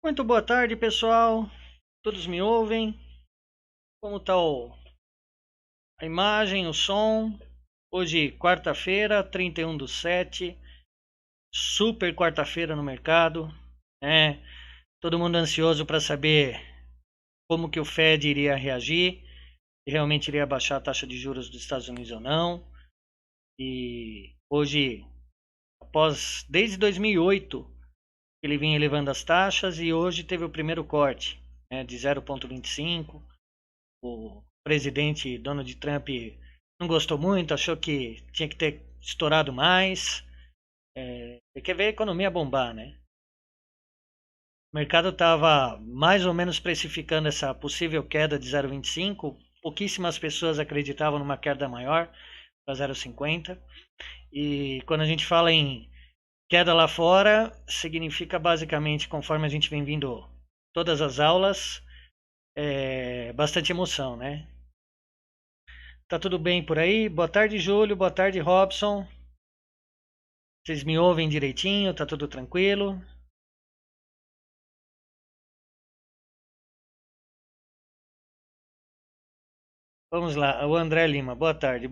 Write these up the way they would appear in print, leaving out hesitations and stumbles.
Muito boa tarde, pessoal. Todos me ouvem? Como está a imagem, o som? Hoje, quarta-feira, 31/7. Super quarta-feira no mercado. Né? Todo mundo ansioso para saber como que o Fed iria reagir. Se realmente iria baixar a taxa de juros dos Estados Unidos ou não. E hoje, desde 2008, ele vinha elevando as taxas e hoje teve o primeiro corte, né, de 0,25. O presidente Donald Trump não gostou muito, achou que tinha que ter estourado mais. Ele quer ver a economia bombar, né? O mercado estava mais ou menos precificando essa possível queda de 0,25. Pouquíssimas pessoas acreditavam numa queda maior para 0,50. E quando a gente fala em queda lá fora, significa basicamente, conforme a gente vem vindo todas as aulas, bastante emoção, né? Tá tudo bem por aí? Boa tarde, Júlio. Boa tarde, Robson. Vocês me ouvem direitinho? Tá tudo tranquilo? Vamos lá, o André Lima, boa tarde.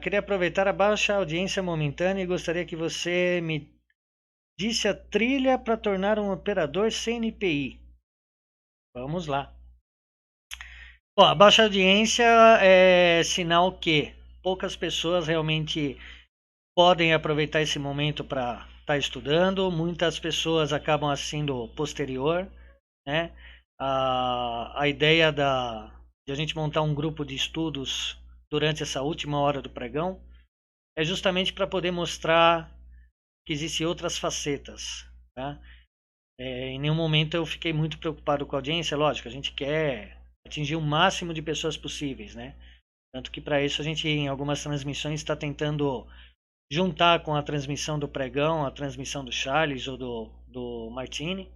Queria aproveitar a baixa audiência momentânea e gostaria que você me disse a trilha para tornar um operador CNPI. Vamos lá. Bom, a baixa audiência é sinal que poucas pessoas realmente podem aproveitar esse momento para estar estudando. Muitas pessoas acabam assistindo posterior, né? A ideia de a gente montar um grupo de estudos durante essa última hora do pregão é justamente para poder mostrar que existem outras facetas, tá? Em nenhum momento eu fiquei muito preocupado com a audiência, lógico, a gente quer atingir o máximo de pessoas possíveis, né? Tanto que para isso a gente, em algumas transmissões, está tentando juntar com a transmissão do pregão, a transmissão do Charles ou do Martini,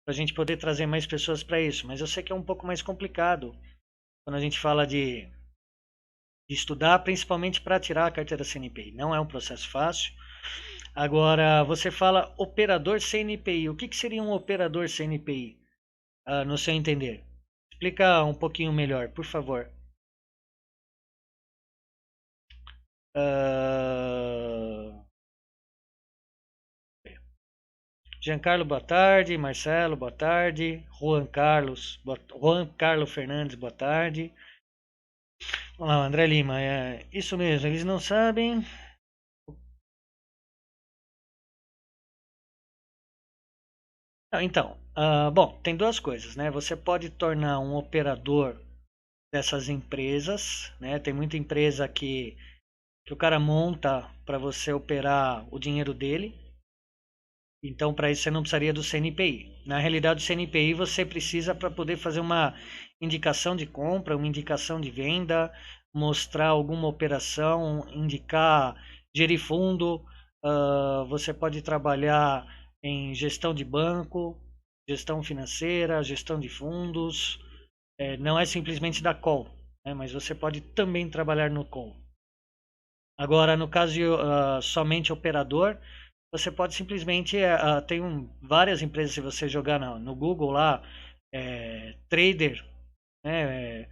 para a gente poder trazer mais pessoas para isso. Mas eu sei que é um pouco mais complicado quando a gente fala de estudar, principalmente para tirar a carteira CNPI. Não é um processo fácil. Agora, você fala operador CNPI. O que seria um operador CNPI, no seu entender? Explica um pouquinho melhor, por favor. Uh, Giancarlo, boa tarde. Marcelo, boa tarde. Juan Carlos Fernandes, boa tarde. Vamos lá, André Lima. Isso mesmo, eles não sabem. Então, bom, tem duas coisas, né? Você pode tornar um operador dessas empresas, né? Tem muita empresa que o cara monta para você operar o dinheiro dele. Então, para isso você não precisaria do CNPI. Na realidade, o CNPI você precisa para poder fazer uma indicação de compra, uma indicação de venda, mostrar alguma operação, indicar, gerir fundo. Você pode trabalhar em gestão de banco, gestão financeira, gestão de fundos. Não é simplesmente da call, né? Mas você pode também trabalhar no call. Agora, no caso de somente operador, você pode simplesmente. Tem várias empresas, se você jogar no Google lá, trader, né,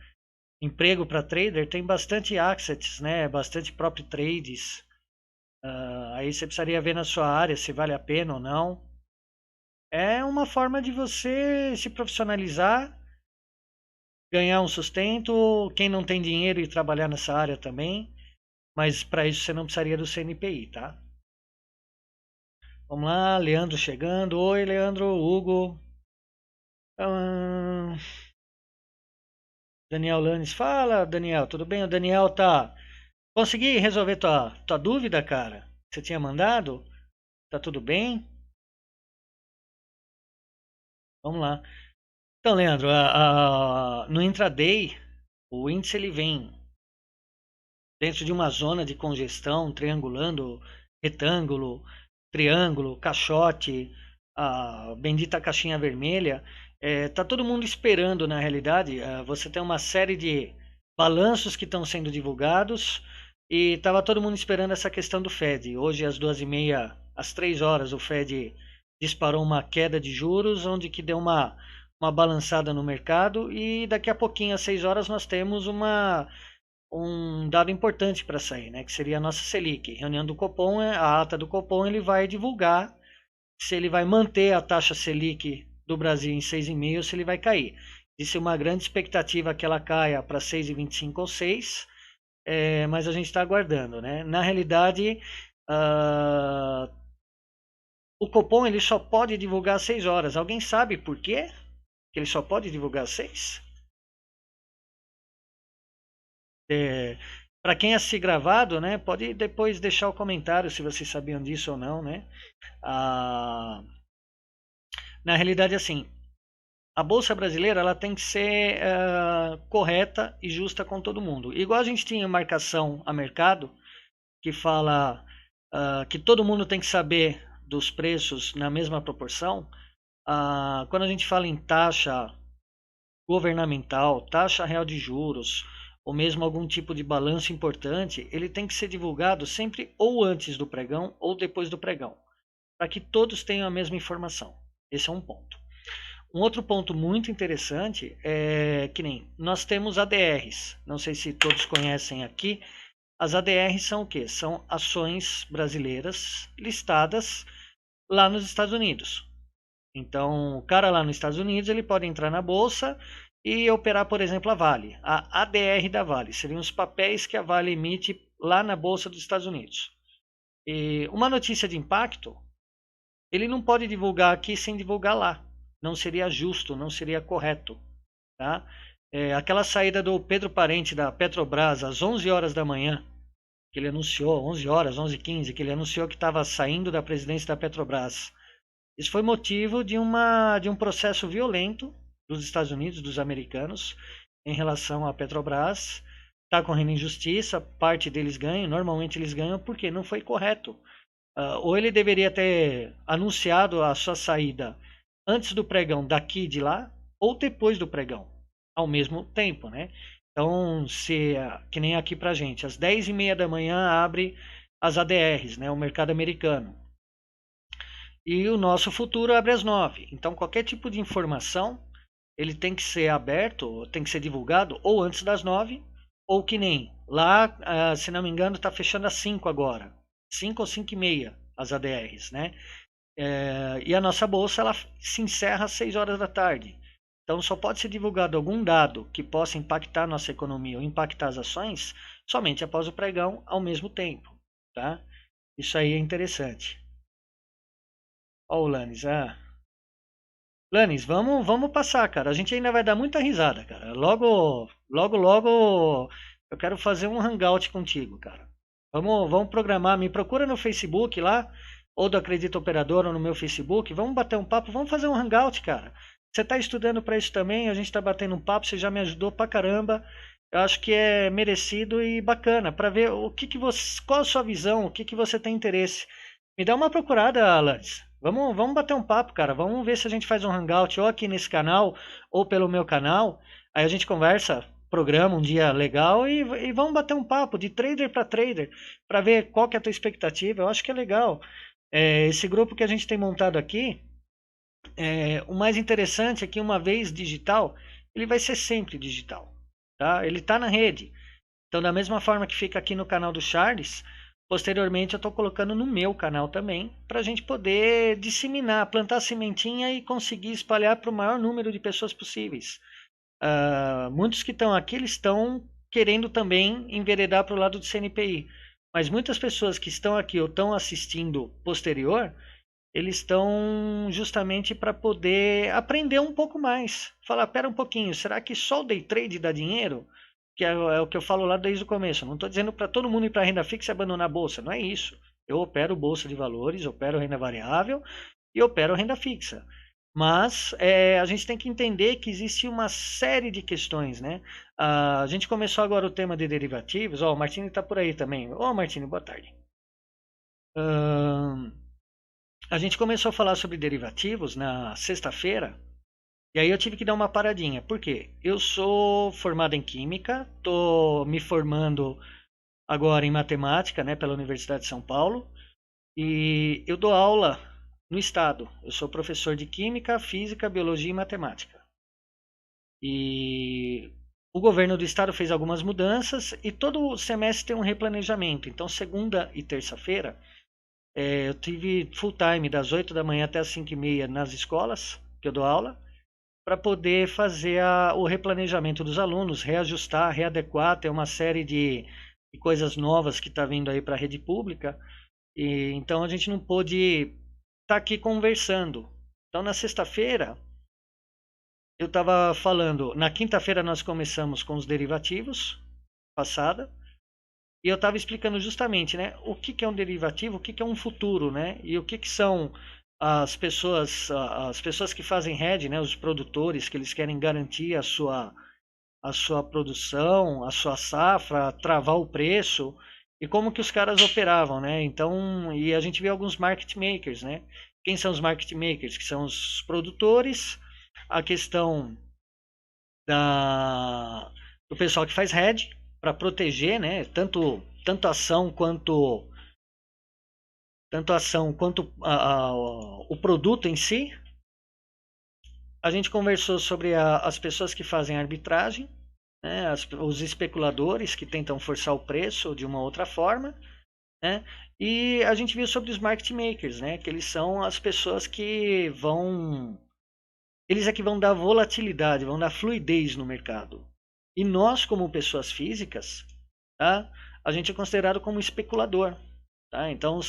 emprego para trader, tem bastante assets, né, bastante próprio trades. Aí você precisaria ver na sua área se vale a pena ou não. É uma forma de você se profissionalizar, ganhar um sustento. Quem não tem dinheiro e trabalhar nessa área também. Mas para isso você não precisaria do CNPI, tá? Vamos lá, Leandro chegando. Oi, Leandro, Hugo. Ah, Daniel Lanes, fala, Daniel, tudo bem? O Daniel tá. Consegui resolver tua dúvida, cara? Você tinha mandado? Tá tudo bem? Vamos lá. Então, Leandro, no intraday, o índice ele vem dentro de uma zona de congestão, triangulando retângulo, triângulo, caixote, a bendita caixinha vermelha. Tá todo mundo esperando, na realidade. Você tem uma série de balanços que estão sendo divulgados e estava todo mundo esperando essa questão do Fed. Hoje, às 2h30, às 3 horas, o Fed disparou uma queda de juros, onde que deu uma balançada no mercado e daqui a pouquinho, às 6 horas, nós temos um dado importante para sair, né, que seria a nossa Selic. Reunião do Copom, a ata do Copom, ele vai divulgar se ele vai manter a taxa Selic do Brasil em 6,5 ou se ele vai cair. Existe uma grande expectativa que ela caia para 6,25 ou 6, mas a gente está aguardando, né? Na realidade, o Copom ele só pode divulgar às 6 horas. Alguém sabe por quê que ele só pode divulgar às 6? Para quem assistir gravado, né, pode depois deixar o comentário se vocês sabiam disso ou não, né? Na realidade, assim, a Bolsa Brasileira ela tem que ser correta e justa com todo mundo. Igual a gente tinha marcação a mercado, que fala que todo mundo tem que saber dos preços na mesma proporção. Quando a gente fala em taxa governamental, taxa real de juros, ou mesmo algum tipo de balanço importante, ele tem que ser divulgado sempre ou antes do pregão ou depois do pregão, para que todos tenham a mesma informação. Esse é um ponto. Um outro ponto muito interessante é que nem nós temos ADRs. Não sei se todos conhecem aqui. As ADRs são o quê? São ações brasileiras listadas lá nos Estados Unidos. Então, o cara lá nos Estados Unidos ele pode entrar na bolsa e operar, por exemplo, a Vale. A ADR da Vale seriam os papéis que a Vale emite lá na bolsa dos Estados Unidos. E uma notícia de impacto, ele não pode divulgar aqui sem divulgar lá. Não seria justo, não seria correto. Tá? Aquela saída do Pedro Parente da Petrobras às 11 horas da manhã, que ele anunciou, 11 horas, 11h15, que ele anunciou que estava saindo da presidência da Petrobras. Isso foi motivo de um processo violento dos Estados Unidos, dos americanos, em relação à Petrobras. Está correndo injustiça, parte deles ganham, normalmente eles ganham porque não foi correto. Ou ele deveria ter anunciado a sua saída antes do pregão daqui de lá, ou depois do pregão, ao mesmo tempo, né? Então, que nem aqui pra gente, às 10h30 da manhã abre as ADRs, né? O mercado americano. E o nosso futuro abre às 9. Então, qualquer tipo de informação, ele tem que ser aberto, tem que ser divulgado ou antes das 9, ou que nem lá, se não me engano, está fechando às 5 agora. 5 ou 5h30 as ADRs, né? E a nossa bolsa ela se encerra às 6 horas da tarde. Então só pode ser divulgado algum dado que possa impactar a nossa economia ou impactar as ações somente após o pregão ao mesmo tempo. Tá? Isso aí é interessante. Ó o Lanes. Lanes, vamos passar, cara. A gente ainda vai dar muita risada, cara. Logo eu quero fazer um hangout contigo, cara. Vamos programar. Me procura no Facebook lá, ou do Acredita Operador, ou no meu Facebook. Vamos bater um papo, vamos fazer um hangout, cara. Você está estudando para isso também, a gente está batendo um papo, você já me ajudou pra caramba. Eu acho que é merecido e bacana para ver qual a sua visão, o que você tem interesse. Me dá uma procurada, Lance. Vamos bater um papo, cara. Vamos ver se a gente faz um hangout ou aqui nesse canal ou pelo meu canal. Aí a gente conversa, programa um dia legal e vamos bater um papo de trader para trader para ver qual que é a tua expectativa. Eu acho que é legal. Esse grupo que a gente tem montado aqui, o mais interessante é que uma vez digital, ele vai ser sempre digital. Tá? Ele está na rede. Então, da mesma forma que fica aqui no canal do Charles, posteriormente eu estou colocando no meu canal também, para a gente poder disseminar, plantar a sementinha e conseguir espalhar para o maior número de pessoas possíveis. Muitos que estão aqui, eles estão querendo também enveredar para o lado do CNPI. Mas muitas pessoas que estão aqui ou estão assistindo posterior, eles estão justamente para poder aprender um pouco mais. Falar, pera um pouquinho, será que só o day trade dá dinheiro? Que é o que eu falo lá desde o começo. Não estou dizendo para todo mundo ir para renda fixa e abandonar a bolsa. Não é isso. Eu opero bolsa de valores, opero renda variável e opero renda fixa. Mas a gente tem que entender que existe uma série de questões, né? A gente começou agora o tema de derivativos. O Martini está por aí também. Martini, boa tarde. A gente começou a falar sobre derivativos na sexta-feira. E aí eu tive que dar uma paradinha. Por quê? Eu sou formado em Química, estou me formando agora em Matemática, né, pela Universidade de São Paulo. E eu dou aula no estado. Eu sou professor de Química, Física, Biologia e Matemática. E o governo do estado fez algumas mudanças e todo semestre tem um replanejamento. Então, segunda e terça-feira, eu tive full time das 8 da manhã até as 5h30 nas escolas que eu dou aula, para poder fazer o replanejamento dos alunos, reajustar, readequar, ter uma série de coisas novas que está vindo aí para a rede pública. E, então a gente não pôde estar aqui conversando. Então na sexta-feira eu estava falando, na quinta-feira nós começamos com os derivativos, passada, e eu estava explicando justamente, né, o que, que é um derivativo, o que, que é um futuro, né, e o que, que são as pessoas que fazem hedge, né, os produtores que eles querem garantir a sua produção, a sua safra, travar o preço e como que os caras operavam, né? Então, e a gente vê alguns market makers, né? Quem são os market makers? Que são os produtores, a questão do pessoal que faz hedge para proteger, né? Tanto ação quanto o produto em si. A gente conversou sobre as pessoas que fazem arbitragem, né, os especuladores que tentam forçar o preço de uma outra forma, né, e a gente viu sobre os market makers, né, que eles são as pessoas que eles é que vão dar volatilidade, vão dar fluidez no mercado. E nós, como pessoas físicas, tá, a gente é considerado como especulador, tá? Então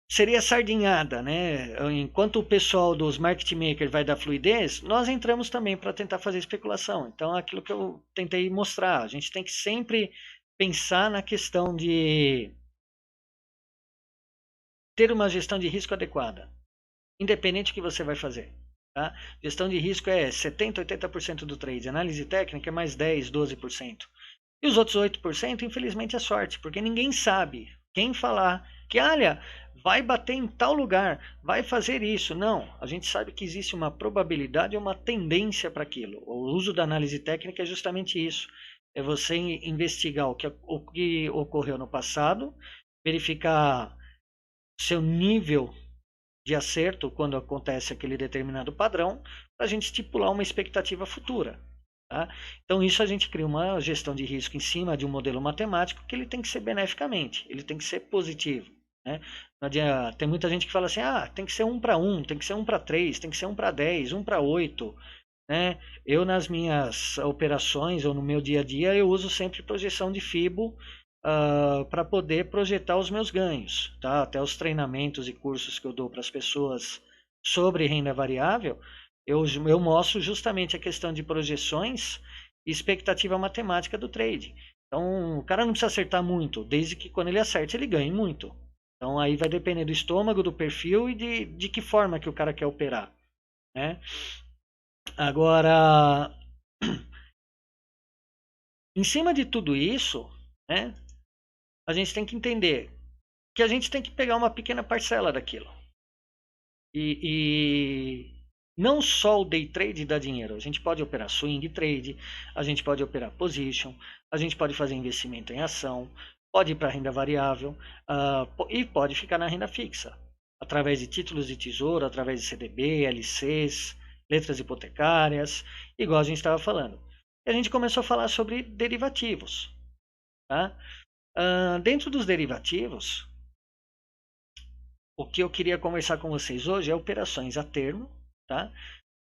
seria sardinhada, né? Enquanto o pessoal dos market makers vai dar fluidez, nós entramos também para tentar fazer especulação. Então, é aquilo que eu tentei mostrar, a gente tem que sempre pensar na questão de ter uma gestão de risco adequada, independente do que você vai fazer. Tá? Gestão de risco é 70%, 80% do trade, análise técnica é mais 10%, 12%. E os outros 8%, infelizmente, é sorte, porque ninguém sabe. Quem falar que, olha, vai bater em tal lugar, vai fazer isso. Não, a gente sabe que existe uma probabilidade ou uma tendência para aquilo. O uso da análise técnica é justamente isso. É você investigar o que ocorreu no passado, verificar seu nível de acerto quando acontece aquele determinado padrão, para a gente estipular uma expectativa futura. Tá? Então, isso a gente cria uma gestão de risco em cima de um modelo matemático que ele tem que ser beneficamente, ele tem que ser positivo. Né? Tem muita gente que fala assim, tem que ser 1 para 1, tem que ser 1 para 3, tem que ser 1 para 10, 1 para 8. Né? Eu, nas minhas operações ou no meu dia a dia, eu uso sempre projeção de FIBO para poder projetar os meus ganhos. Tá? Até os treinamentos e cursos que eu dou para as pessoas sobre renda variável, eu mostro justamente a questão de projeções e expectativa matemática do trade. Então, o cara não precisa acertar muito, desde que quando ele acerte, ele ganhe muito. Então, aí vai depender do estômago, do perfil e de que forma que o cara quer operar. Né? Agora, em cima de tudo isso, né, a gente tem que entender que a gente tem que pegar uma pequena parcela daquilo. E não só o day trade dá dinheiro. A gente pode operar swing trade, a gente pode operar position, a gente pode fazer investimento em ação, pode ir para renda variável e pode ficar na renda fixa, através de títulos de tesouro, através de CDB, LCs, letras hipotecárias, igual a gente estava falando. E a gente começou a falar sobre derivativos. Tá? Dentro dos derivativos, o que eu queria conversar com vocês hoje é operações a termo, tá?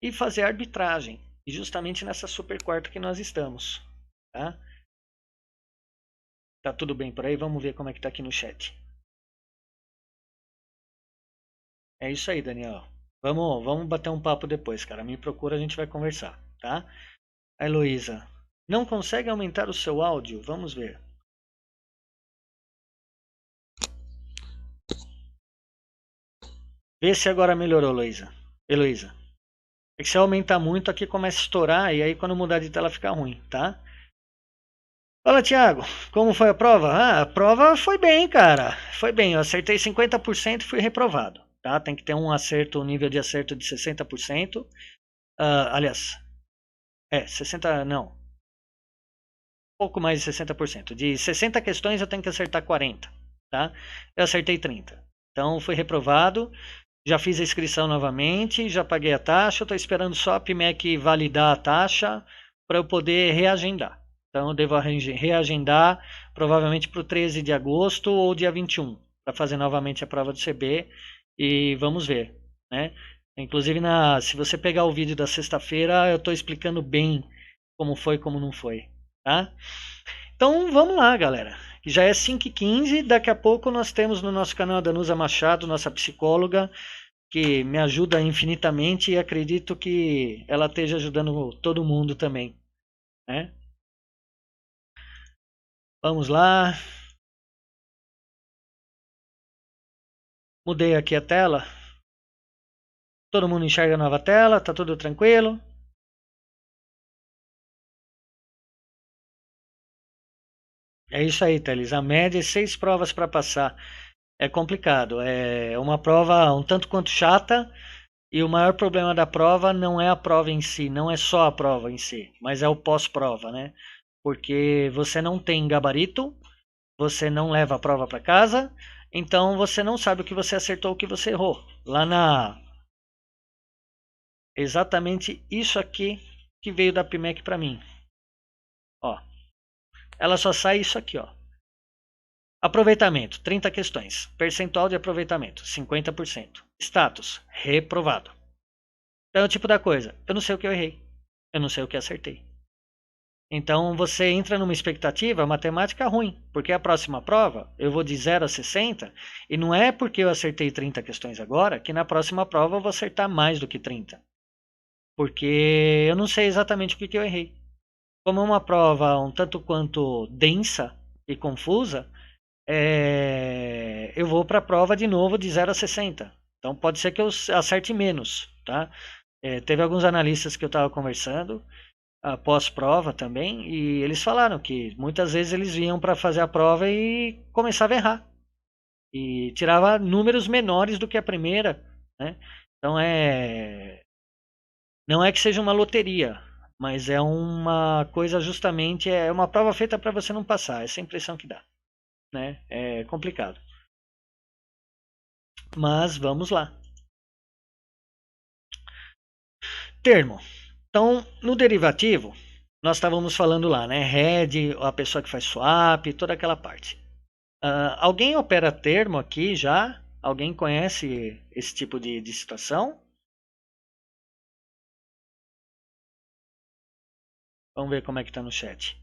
E fazer arbitragem, e justamente nessa super quarta que nós estamos, tá? Tá tudo bem por aí? Vamos ver como é que tá aqui no chat. É isso aí, Daniel. Vamos bater um papo depois, cara. Me procura, a gente vai conversar, tá? A Heloísa, não consegue aumentar o seu áudio? Vamos ver. Vê se agora melhorou, Heloísa. É que se aumentar muito, aqui começa a estourar e aí quando mudar de tela fica ruim, tá? Fala, Thiago, como foi a prova? A prova foi bem, cara. Foi bem, eu acertei 50% e fui reprovado, tá? Tem que ter um nível de acerto de 60%. Aliás, 60, não, pouco mais de 60%. De 60 questões eu tenho que acertar 40, tá? Eu acertei 30. Então fui reprovado, já fiz a inscrição novamente, já paguei a taxa, estou esperando só a PMEC validar a taxa para eu poder reagendar. Então eu devo reagendar provavelmente para o 13 de agosto ou dia 21, para fazer novamente a prova do CB e vamos ver, né? Inclusive, se você pegar o vídeo da sexta-feira, eu estou explicando bem como foi e como não foi, tá? Então vamos lá, galera. Já é 5h15, daqui a pouco nós temos no nosso canal a Danusa Machado, nossa psicóloga, que me ajuda infinitamente e acredito que ela esteja ajudando todo mundo também, né? Vamos lá. Mudei aqui a tela. Todo mundo enxerga a nova tela, tá tudo tranquilo? É isso aí, Thalys. A média é 6 provas para passar. É complicado. É uma prova um tanto quanto chata. E o maior problema da prova não é a prova em si, não é só a prova em si, mas é o pós-prova, né? Porque você não tem gabarito, você não leva a prova para casa, então você não sabe o que você acertou, o que você errou. Lá na exatamente isso aqui que veio da PMEC para mim. Ó, ela só sai isso aqui, ó. Aproveitamento, 30 questões. Percentual de aproveitamento, 50%. Status, reprovado. Então é o tipo da coisa, eu não sei o que eu errei, eu não sei o que acertei. Então você entra numa expectativa matemática ruim, porque a próxima prova eu vou de 0 a 60 e não é porque eu acertei 30 questões agora que na próxima prova eu vou acertar mais do que 30. Porque eu não sei exatamente o que eu errei. Como é uma prova um tanto quanto densa e confusa, eu vou para a prova de novo de 0 a 60. Então pode ser que eu acerte menos, tá? Teve alguns analistas que eu estava conversando após prova também, e eles falaram que muitas vezes eles vinham para fazer a prova e começavam a errar. E tirava números menores do que a primeira, né? Então não é que seja uma loteria, mas é uma coisa justamente, é uma prova feita para você não passar, essa é a impressão que dá, né? É complicado. Mas vamos lá. Termo. Então, no derivativo, nós estávamos falando lá, né? Hedge, a pessoa que faz swap, toda aquela parte. Alguém opera termo aqui já? Alguém conhece esse tipo de situação? Vamos ver como é que está no chat.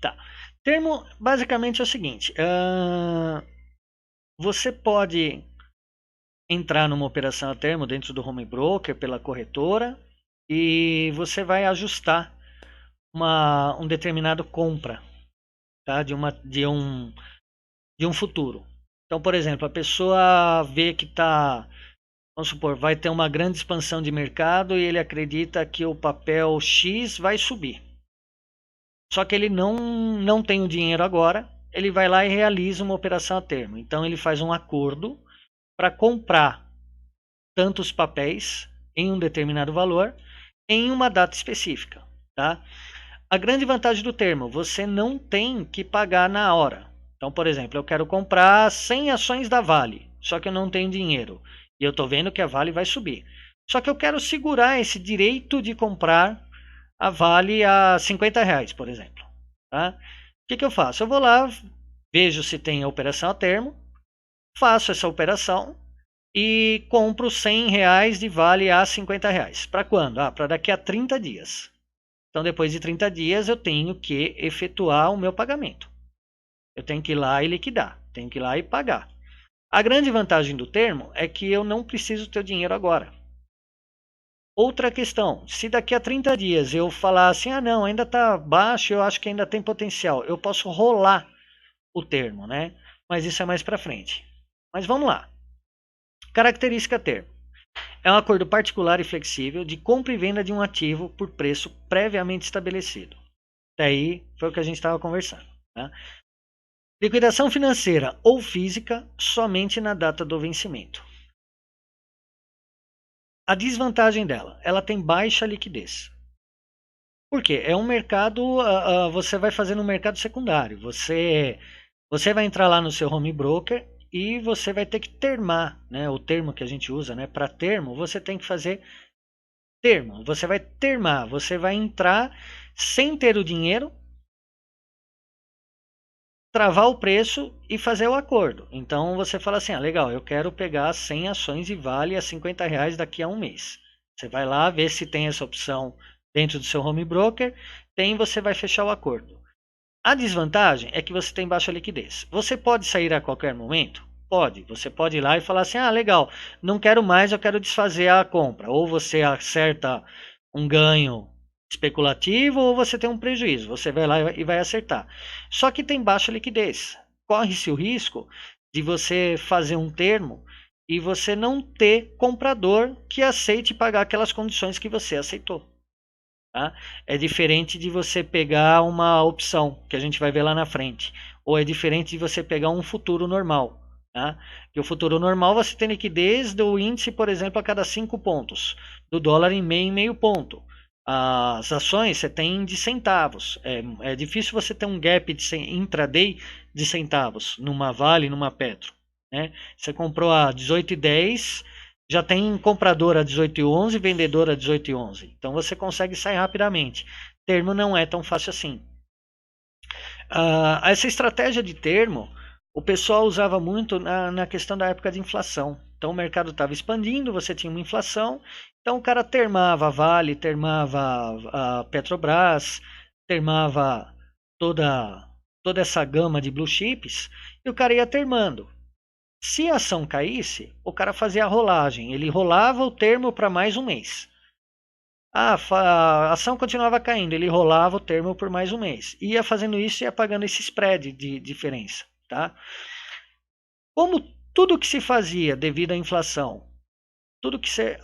Tá. Termo basicamente é o seguinte: você pode entrar numa operação a termo dentro do home broker pela corretora e você vai ajustar um determinado compra, tá? De um futuro. Então, por exemplo, a pessoa vê que está, vamos supor, vai ter uma grande expansão de mercado e ele acredita que o papel X vai subir. Só que ele não tem o dinheiro agora, ele vai lá e realiza uma operação a termo. Então ele faz um acordo para comprar tantos papéis em um determinado valor em uma data específica, tá? A grande vantagem do termo, você não tem que pagar na hora. Então, por exemplo, eu quero comprar 100 ações da Vale, só que eu não tenho dinheiro. E eu estou vendo que a Vale vai subir. Só que eu quero segurar esse direito de comprar a Vale a R$ 50, por exemplo. Tá? O que eu faço? Eu vou lá, vejo se tem a operação a termo, faço essa operação e compro R$ 100 de Vale a R$ 50. Para quando? Para daqui a 30 dias. Então, depois de 30 dias, eu tenho que efetuar o meu pagamento. Eu tenho que ir lá e liquidar. Tenho que ir lá e pagar. A grande vantagem do termo é que eu não preciso ter o dinheiro agora. Outra questão, se daqui a 30 dias eu falar assim, não, ainda está baixo, eu acho que ainda tem potencial, eu posso rolar o termo, né? Mas isso é mais para frente. Mas vamos lá. Característica termo. É um acordo particular e flexível de compra e venda de um ativo por preço previamente estabelecido. Daí foi o que a gente estava conversando. Tá? Liquidação financeira ou física somente na data do vencimento. A desvantagem dela, ela tem baixa liquidez. Por quê? É um mercado, você vai fazer no mercado secundário. Você vai entrar lá no seu home broker e você vai ter que termar, né? O termo que a gente usa, né? Para termo, você tem que fazer termo. Você vai termar, você vai entrar sem ter o dinheiro, travar o preço e fazer o acordo. Então você fala assim, legal, eu quero pegar 100 ações e vale a R$ 50 daqui a um mês. Você vai lá ver se tem essa opção dentro do seu home broker, tem, você vai fechar o acordo. A desvantagem é que você tem baixa liquidez. Você pode sair a qualquer momento? Pode. Você pode ir lá e falar assim, legal, não quero mais, eu quero desfazer a compra. Ou você acerta um ganho especulativo ou você tem um prejuízo. Você vai lá e vai acertar. Só que tem baixa liquidez. Corre-se o risco de você fazer um termo e você não ter comprador que aceite pagar aquelas condições que você aceitou. Tá? É diferente de você pegar uma opção, que a gente vai ver lá na frente. Ou é diferente de você pegar um futuro normal. Tá? Que o futuro normal você tem liquidez do índice, por exemplo, a cada 5 pontos. Do dólar em meio ponto. As ações você tem de centavos. É difícil você ter um gap de intraday de centavos numa Vale, numa Petro. Né? Você comprou a 18,10, já tem comprador a 18,11 e vendedor a 18,11. Então você consegue sair rapidamente. Termo não é tão fácil assim. Essa estratégia de termo, o pessoal usava muito na questão da época de inflação. Então o mercado estava expandindo, você tinha uma inflação, então o cara termava a Vale, termava a Petrobras, termava toda essa gama de blue chips, e o cara ia termando. Se a ação caísse, o cara fazia a rolagem. Ele rolava o termo para mais um mês. A ação continuava caindo, ele rolava o termo por mais um mês. Ia fazendo isso e ia pagando esse spread de diferença. Tá? Como tudo que se fazia devido à inflação, tudo que se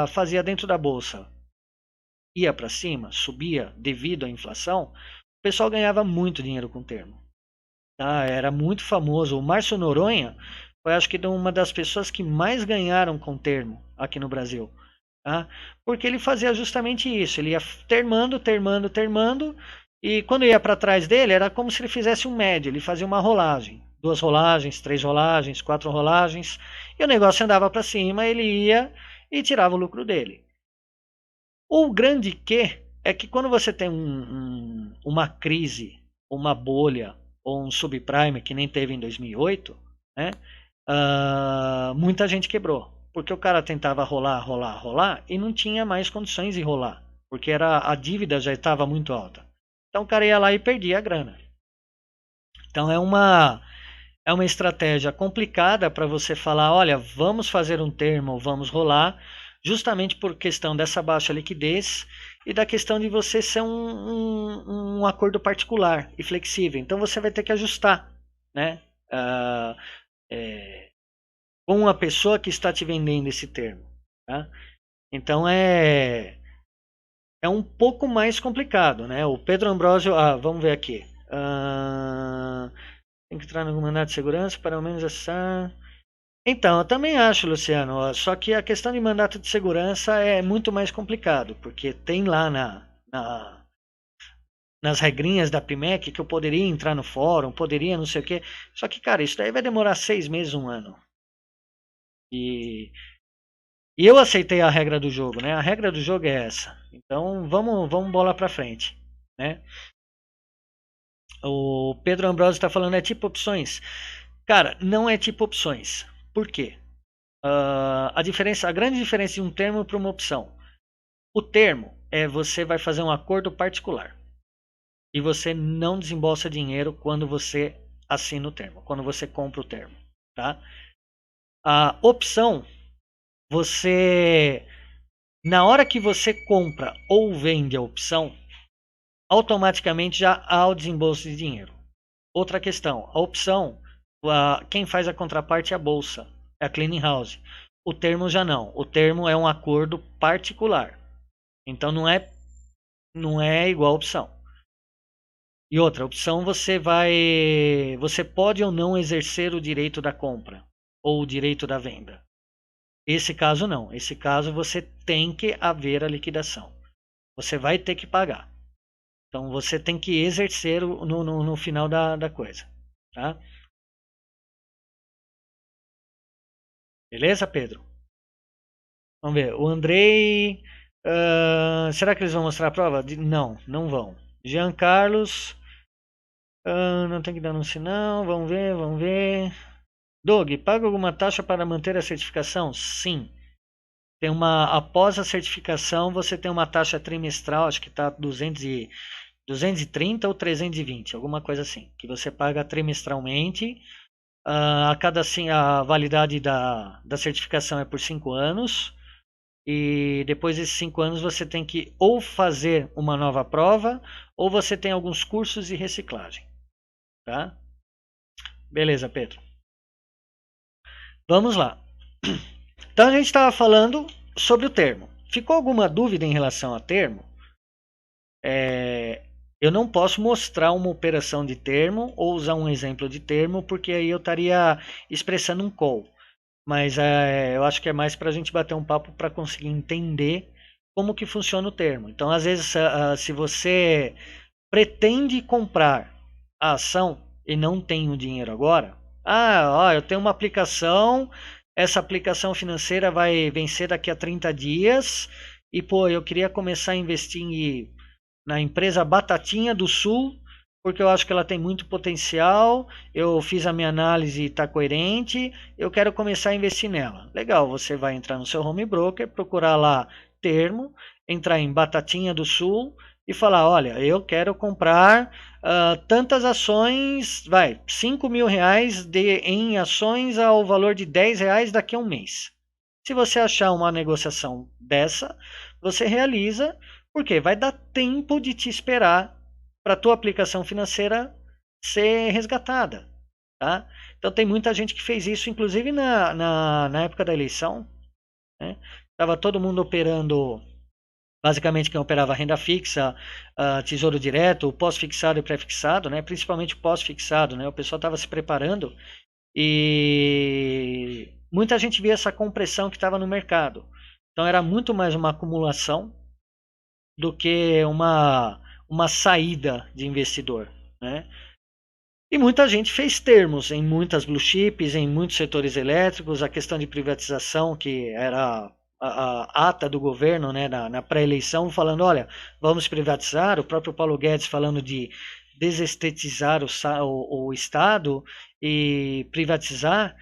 fazia dentro da bolsa ia para cima, subia devido à inflação, o pessoal ganhava muito dinheiro com o termo. Tá? Era muito famoso. O Márcio Noronha foi, acho que, uma das pessoas que mais ganharam com termo aqui no Brasil. Tá? Porque ele fazia justamente isso. Ele ia termando, termando, termando. E quando ia para trás dele, era como se ele fizesse um médio. Ele fazia uma rolagem. 2 rolagens, 3 rolagens, 4 rolagens. E o negócio andava para cima, ele ia e tirava o lucro dele. O grande que é que quando você tem uma crise, uma bolha ou um subprime que nem teve em 2008, né? Muita gente quebrou, porque o cara tentava rolar, rolar, rolar e não tinha mais condições de rolar, porque a dívida já estava muito alta. Então o cara ia lá e perdia a grana. Então é uma estratégia complicada para você falar, olha, vamos fazer um termo, vamos rolar, justamente por questão dessa baixa liquidez e da questão de você ser um acordo particular e flexível. Então você vai ter que ajustar, né? Com a pessoa que está te vendendo esse termo. Tá? Então é um pouco mais complicado, né? O Pedro Ambrosio, vamos ver aqui. Tem que entrar no mandato de segurança para ao menos essa. Então, eu também acho, Luciano, só que a questão de mandato de segurança é muito mais complicado, porque tem lá nas regrinhas da PMEC que eu poderia entrar no fórum, poderia não sei o quê. Só que, cara, isso daí vai demorar 6 meses, 1 ano. E eu aceitei a regra do jogo, né? A regra do jogo é essa. Então, vamos bola pra frente, né? O Pedro Ambrosio está falando, é tipo opções. Cara, não é tipo opções. Por quê? A grande diferença de um termo para uma opção. O termo é você vai fazer um acordo particular e você não desembolsa dinheiro quando você assina o termo, quando você compra o termo, tá? A opção, na hora que você compra ou vende a opção, automaticamente já há o desembolso de dinheiro. Outra questão, a opção, quem faz a contraparte é a bolsa, é a clearing house. O termo já não. O termo é um acordo particular. Então não é igual a opção. E outra, opção você pode ou não exercer o direito da compra ou o direito da venda. Esse caso não. Esse caso você tem que haver a liquidação. Você vai ter que pagar. Então você tem que exercer no final da coisa. Tá? Beleza, Pedro? Vamos ver. O Andrei. Será que eles vão mostrar a prova? Não, não vão. Jean Carlos. Não tem que dar um sinal. Vamos ver, vamos ver. Doug, paga alguma taxa para manter a certificação? Sim. Tem uma, após a certificação, você tem uma taxa trimestral, acho que está 230 ou 320, alguma coisa assim, que você paga trimestralmente. A cada a validade da certificação é por 5 anos. E depois desses 5 anos você tem que ou fazer uma nova prova, ou você tem alguns cursos de reciclagem. Tá? Beleza, Pedro. Vamos lá. Então a gente estava falando sobre o termo. Ficou alguma dúvida em relação ao termo? Eu não posso mostrar uma operação de termo ou usar um exemplo de termo, porque aí eu estaria expressando um call. Mas eu acho que é mais para a gente bater um papo para conseguir entender como que funciona o termo. Então, às vezes, se você pretende comprar a ação e não tem o dinheiro agora, eu tenho uma aplicação, essa aplicação financeira vai vencer daqui a 30 dias e, pô, eu queria começar a investir na empresa Batatinha do Sul, porque eu acho que ela tem muito potencial, eu fiz a minha análise e está coerente, eu quero começar a investir nela. Legal, você vai entrar no seu home broker, procurar lá termo, entrar em Batatinha do Sul e falar, olha, eu quero comprar tantas ações, vai, 5 mil reais em ações ao valor de 10 reais daqui a um mês. Se você achar uma negociação dessa, você realiza, porque vai dar tempo de te esperar para a tua aplicação financeira ser resgatada. Tá? Então tem muita gente que fez isso, inclusive na época da eleição. Né? Tava todo mundo operando, basicamente quem operava renda fixa, tesouro direto, pós-fixado e pré-fixado, né? Principalmente o pós-fixado. Né? O pessoal estava se preparando e muita gente via essa compressão que estava no mercado. Então era muito mais uma acumulação do que uma saída de investidor. Né? E muita gente fez termos em muitas blue chips, em muitos setores elétricos, a questão de privatização, que era a ata do governo, né, na pré-eleição, falando, olha, vamos privatizar, o próprio Paulo Guedes falando de desestetizar o Estado e privatizar,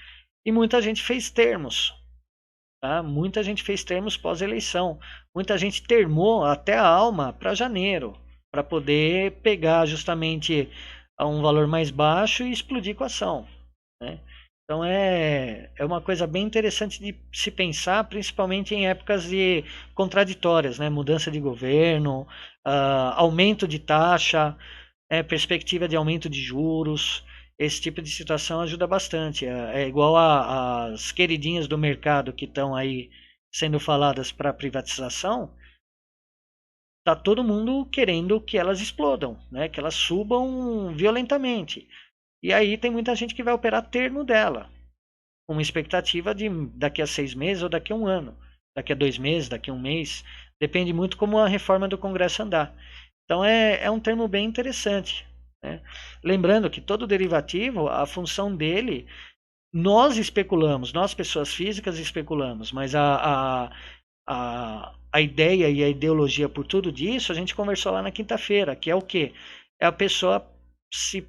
e muita gente fez termos. Tá? Muita gente fez termos pós-eleição. Muita gente termou até a alma para janeiro, para poder pegar justamente a um valor mais baixo e explodir com a ação. Né? Então é uma coisa bem interessante de se pensar, principalmente em épocas de contraditórias, né? Mudança de governo, aumento de taxa, perspectiva de aumento de juros. Esse tipo de situação ajuda bastante. É igual as queridinhas do mercado que estão aí sendo faladas para privatização. Tá todo mundo querendo que elas explodam, né? Que elas subam violentamente. E aí tem muita gente que vai operar termo dela, com uma expectativa de daqui a 6 meses ou daqui a um ano, daqui a 2 meses, daqui a um mês. Depende muito como a reforma do Congresso andar. Então é um termo bem interessante. Né? Lembrando que todo derivativo, a função dele, nós especulamos, nós pessoas físicas especulamos, mas a ideia e a ideologia por tudo disso, a gente conversou lá na quinta-feira, que é o quê? É a pessoa se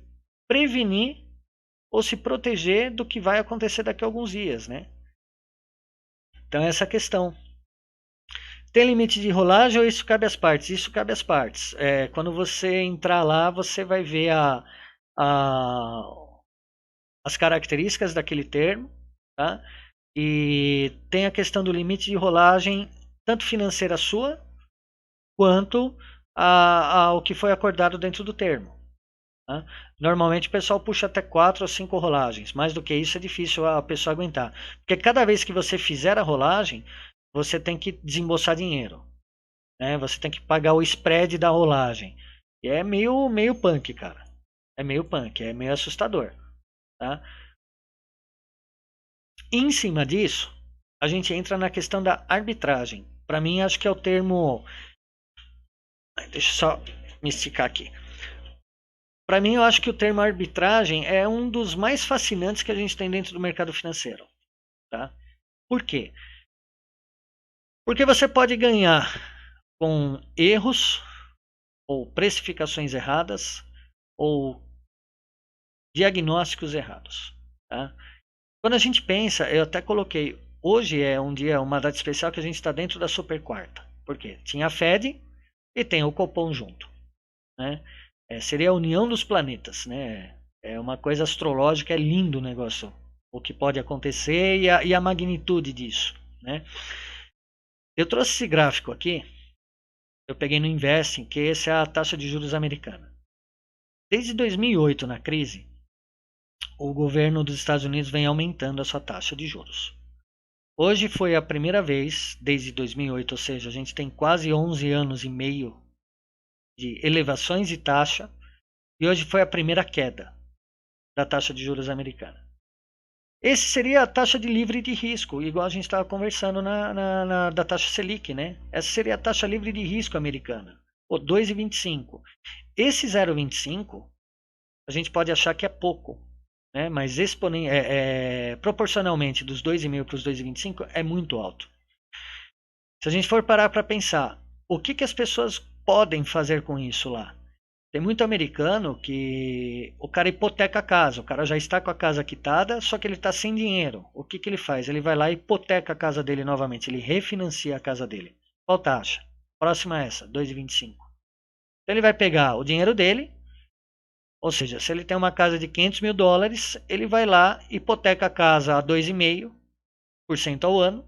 prevenir ou se proteger do que vai acontecer daqui a alguns dias, né? Então essa questão. Tem limite de rolagem ou isso cabe às partes? Isso cabe às partes. Quando você entrar lá, você vai ver as características daquele termo, tá? E tem a questão do limite de rolagem, tanto financeira sua, quanto ao que foi acordado dentro do termo. Tá? Normalmente o pessoal puxa até 4 ou 5 rolagens. Mais do que isso é difícil a pessoa aguentar. Porque cada vez que você fizer a rolagem, você tem que desembolsar dinheiro. Né? Você tem que pagar o spread da rolagem. E é meio punk, cara. É meio punk, é meio assustador. Tá? Em cima disso, a gente entra na questão da arbitragem. Para mim, acho que é o termo. Deixa eu só me esticar aqui. Para mim, eu acho que o termo arbitragem é um dos mais fascinantes que a gente tem dentro do mercado financeiro. Tá? Por quê? Porque você pode ganhar com erros, ou precificações erradas, ou diagnósticos errados. Tá? Quando a gente pensa, eu até coloquei, hoje é um dia, uma data especial que a gente está dentro da super quarta. Por quê? Tinha a Fed e tem o Copom junto. Né? Seria a união dos planetas. Né? É uma coisa astrológica, é lindo o negócio. O que pode acontecer e a magnitude disso. Né? Eu trouxe esse gráfico aqui, eu peguei no Investing, que essa é a taxa de juros americana. Desde 2008, na crise, o governo dos Estados Unidos vem aumentando a sua taxa de juros. Hoje foi a primeira vez, desde 2008, ou seja, a gente tem quase 11 anos e meio de elevações de taxa, e hoje foi a primeira queda da taxa de juros americana. Esse seria a taxa de livre de risco, igual a gente estava conversando da taxa Selic, né? Essa seria a taxa livre de risco americana, o 2,25. Esse 0,25, a gente pode achar que é pouco, né? Mas proporcionalmente dos 2,5 para os 2,25 é muito alto. Se a gente for parar para pensar, o que as pessoas podem fazer com isso lá? Tem muito americano que o cara hipoteca a casa, o cara já está com a casa quitada, só que ele está sem dinheiro. O que ele faz? Ele vai lá e hipoteca a casa dele novamente, ele refinancia a casa dele. Qual taxa? Próxima a essa, 2,25. Então ele vai pegar o dinheiro dele, ou seja, se ele tem uma casa de 500 mil dólares, ele vai lá, hipoteca a casa a 2,5% ao ano.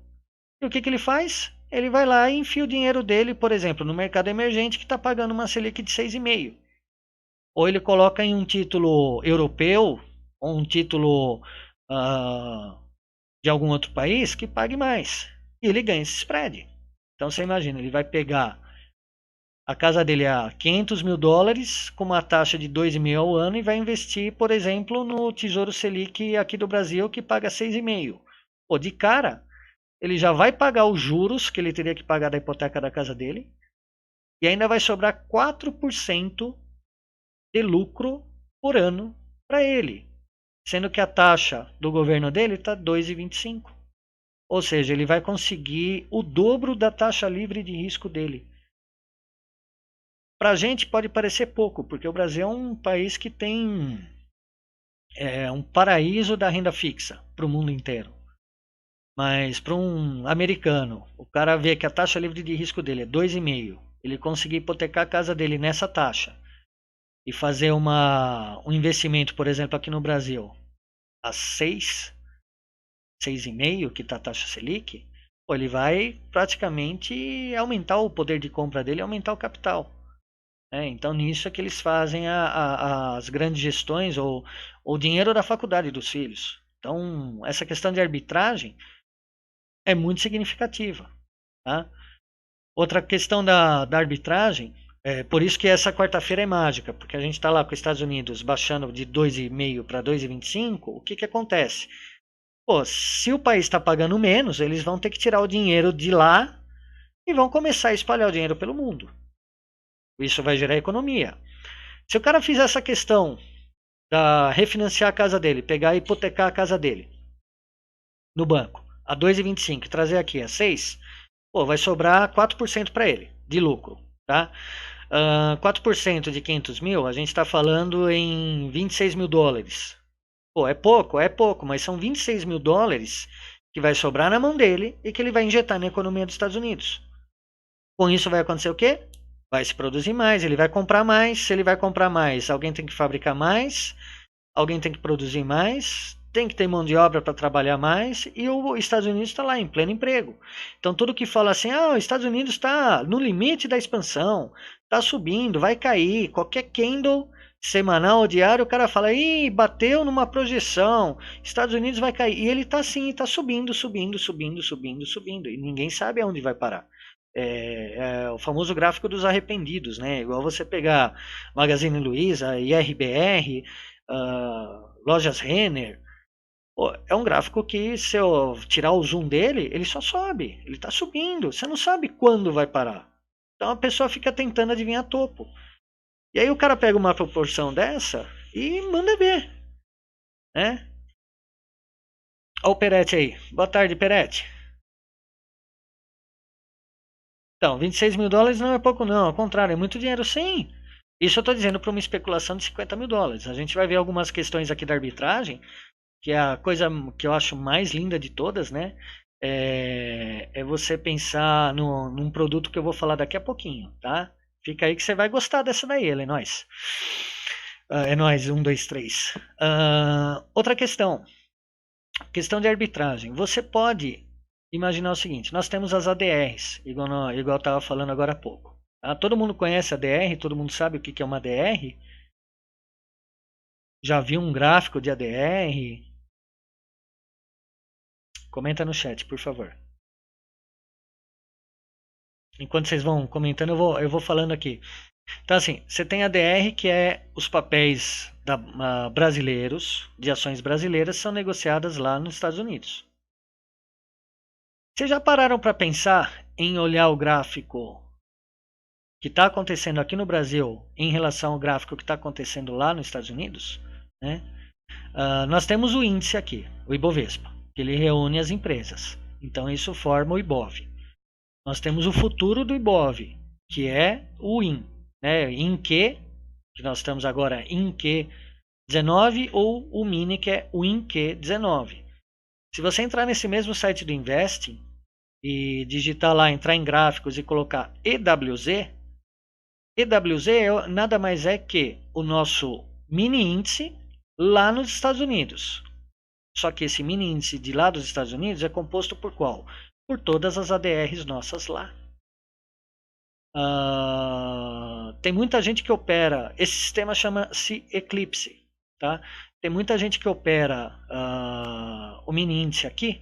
E o que ele faz? Ele vai lá e enfia o dinheiro dele, por exemplo, no mercado emergente que está pagando uma Selic de 6,5%. Ou ele coloca em um título europeu, ou um título de algum outro país que pague mais. E ele ganha esse spread. Então você imagina, ele vai pegar a casa dele a 500 mil dólares com uma taxa de 2,5 ao ano e vai investir, por exemplo, no Tesouro Selic aqui do Brasil que paga 6,5. Pô, de cara, ele já vai pagar os juros que ele teria que pagar da hipoteca da casa dele e ainda vai sobrar 4% de lucro por ano para ele, sendo que a taxa do governo dele está 2,25. Ou seja, ele vai conseguir o dobro da taxa livre de risco dele. Para a gente pode parecer pouco, porque o Brasil é um país que tem um paraíso da renda fixa para o mundo inteiro. Mas para um americano, o cara vê que a taxa livre de risco dele é 2,5, ele conseguir hipotecar a casa dele nessa taxa e fazer um investimento, por exemplo, aqui no Brasil, a 6,5, que está a taxa Selic, pô, ele vai praticamente aumentar o poder de compra dele e aumentar o capital. Então, nisso é que eles fazem as grandes gestões ou o dinheiro da faculdade dos filhos. Então, essa questão de arbitragem é muito significativa. Tá? Outra questão da arbitragem, por isso que essa quarta-feira é mágica, porque a gente está lá com os Estados Unidos baixando de 2,5 para 2,25, o que acontece? Pô, se o país está pagando menos, eles vão ter que tirar o dinheiro de lá e vão começar a espalhar o dinheiro pelo mundo. Isso vai gerar economia. Se o cara fizer essa questão da refinanciar a casa dele, pegar e hipotecar a casa dele no banco a 2,25 e trazer aqui a 6, pô, vai sobrar 4% para ele de lucro, tá? 4% de 500 mil, a gente está falando em 26 mil dólares. Pô, é pouco, mas são 26 mil dólares que vai sobrar na mão dele e que ele vai injetar na economia dos Estados Unidos. Com isso vai acontecer o quê? Vai se produzir mais, ele vai comprar mais. Se ele vai comprar mais, alguém tem que fabricar mais, alguém tem que produzir mais, tem que ter mão de obra para trabalhar mais, e os Estados Unidos está lá em pleno emprego. Então tudo que fala assim, os Estados Unidos está no limite da expansão, está subindo, vai cair, qualquer candle semanal ou diário, o cara fala, bateu numa projeção, Estados Unidos vai cair, e ele está assim, está subindo, e ninguém sabe aonde vai parar. É o famoso gráfico dos arrependidos, né? Igual você pegar Magazine Luiza, IRBR, Lojas Renner, É um gráfico que, se eu tirar o zoom dele, ele só sobe. Ele está subindo. Você não sabe quando vai parar. Então a pessoa fica tentando adivinhar topo. E aí o cara pega uma proporção dessa e manda ver. Né? Olha o Peretti aí. Boa tarde, Peretti. Então, 26 mil dólares não é pouco não. Ao contrário, é muito dinheiro sim. Isso eu estou dizendo para uma especulação de 50 mil dólares. A gente vai ver algumas questões aqui da arbitragem, que é a coisa que eu acho mais linda de todas, né? É você pensar num produto que eu vou falar daqui a pouquinho, tá? Fica aí que você vai gostar dessa daí, é nóis. É nóis, 1, 2, 3. Outra questão. Questão de arbitragem. Você pode imaginar o seguinte: nós temos as ADRs, igual eu estava falando agora há pouco. Tá? Todo mundo conhece a ADR, todo mundo sabe o que é uma ADR. Já viu um gráfico de ADR? Comenta no chat, por favor. Enquanto vocês vão comentando, eu vou falando aqui. Então, assim, você tem a DR, que é os papéis brasileiros, de ações brasileiras, são negociadas lá nos Estados Unidos. Vocês já pararam para pensar em olhar o gráfico que está acontecendo aqui no Brasil em relação ao gráfico que está acontecendo lá nos Estados Unidos? Né? Nós temos o índice aqui, o Ibovespa, que ele reúne as empresas. Então, isso forma o Ibov. Nós temos o futuro do Ibov, que é o IN, né? INQ, que nós estamos agora INQ 19, ou o mini, que é o INQ 19. Se você entrar nesse mesmo site do Investing e digitar lá, entrar em gráficos e colocar EWZ, EWZ nada mais é que o nosso mini índice lá nos Estados Unidos. Só que esse mini índice de lá dos Estados Unidos é composto por qual? Por todas as ADRs nossas lá. Tem muita gente que opera, esse sistema chama-se Eclipse, tá? Tem muita gente que opera o mini índice aqui,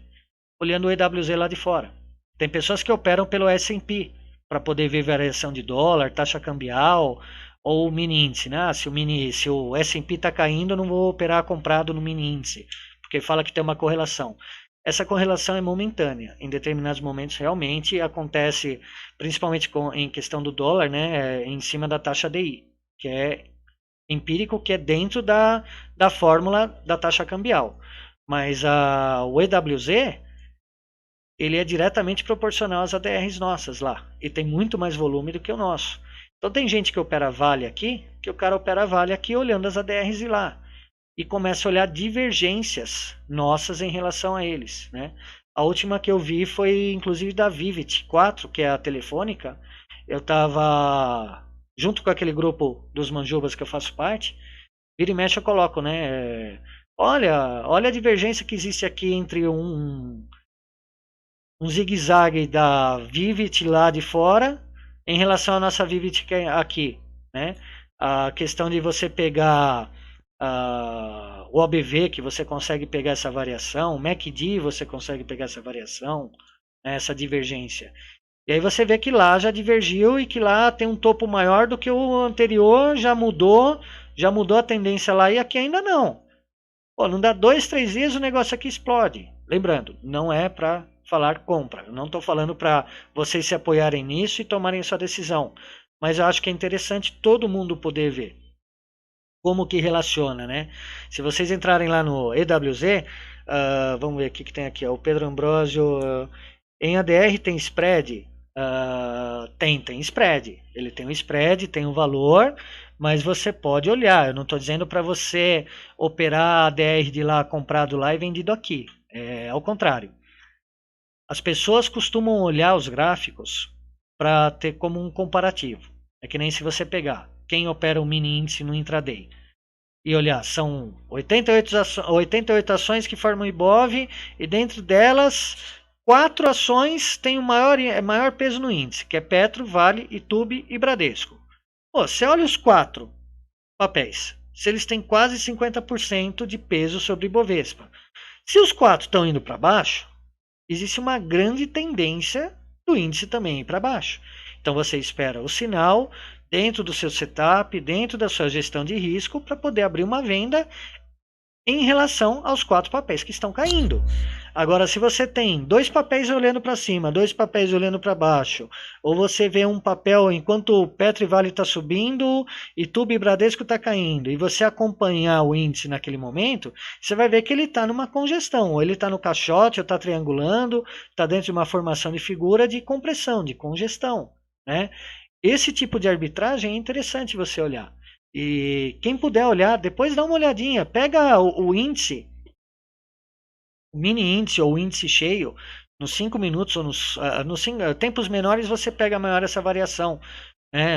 olhando o EWZ lá de fora. Tem pessoas que operam pelo S&P, para poder ver variação de dólar, taxa cambial, ou o mini índice, né? Se o S&P está caindo, eu não vou operar comprado no mini índice, porque fala que tem uma correlação. Essa correlação é momentânea. Em determinados momentos realmente acontece, principalmente em questão do dólar, né, em cima da taxa DI, que é empírico, que é dentro da fórmula da taxa cambial. Mas o EWZ, ele é diretamente proporcional às ADRs nossas lá. E tem muito mais volume do que o nosso. Então tem gente que opera Vale aqui, que o cara opera Vale aqui olhando as ADRs de lá. E começa a olhar divergências nossas em relação a eles. Né? A última que eu vi foi, inclusive, da Vivid 4, que é a telefônica. Eu estava junto com aquele grupo dos manjubas que eu faço parte. Vira e mexe eu coloco, né? Olha a divergência que existe aqui entre um zigue-zague da Vivid lá de fora em relação à nossa Vivid aqui. Né? A questão de você pegar... o OBV, que você consegue pegar essa variação, o MACD você consegue pegar essa variação, né, essa divergência. E aí você vê que lá já divergiu e que lá tem um topo maior do que o anterior, já mudou a tendência lá e aqui ainda não. Pô, não dá 2, 3 dias o negócio aqui explode. Lembrando, não é para falar compra. Eu não estou falando para vocês se apoiarem nisso e tomarem sua decisão. Mas eu acho que é interessante todo mundo poder ver como que relaciona, né? Se vocês entrarem lá no EWZ, vamos ver o que tem aqui. O Pedro Ambrosio, em ADR tem spread? Tem spread. Ele tem um spread, tem um valor, mas você pode olhar. Eu não estou dizendo para você operar ADR de lá, comprado lá e vendido aqui. É ao contrário. As pessoas costumam olhar os gráficos para ter como um comparativo. É que nem se você pegar quem opera o mini índice no intraday e olhar, são 88 ações que formam o Ibov e dentro delas 4 ações têm o maior peso no índice, que é Petro, Vale, Itube e Bradesco. Pô, você olha os 4 papéis, se eles têm quase 50% de peso sobre o Ibovespa. Se os 4 estão indo para baixo, existe uma grande tendência do índice também ir para baixo. Então você espera o sinal dentro do seu setup, dentro da sua gestão de risco, para poder abrir uma venda em relação aos 4 papéis que estão caindo. Agora, se você tem 2 papéis olhando para cima, 2 papéis olhando para baixo, ou você vê um papel enquanto o Petro e Vale está subindo e Tube e Bradesco está caindo, e você acompanhar o índice naquele momento, você vai ver que ele está numa congestão, ou ele está no caixote, ou está triangulando, está dentro de uma formação de figura de compressão, de congestão, né? Esse tipo de arbitragem é interessante você olhar. E quem puder olhar, depois dá uma olhadinha, pega o índice, o mini índice ou o índice cheio, nos 5 minutos ou nos tempos menores você pega maior essa variação.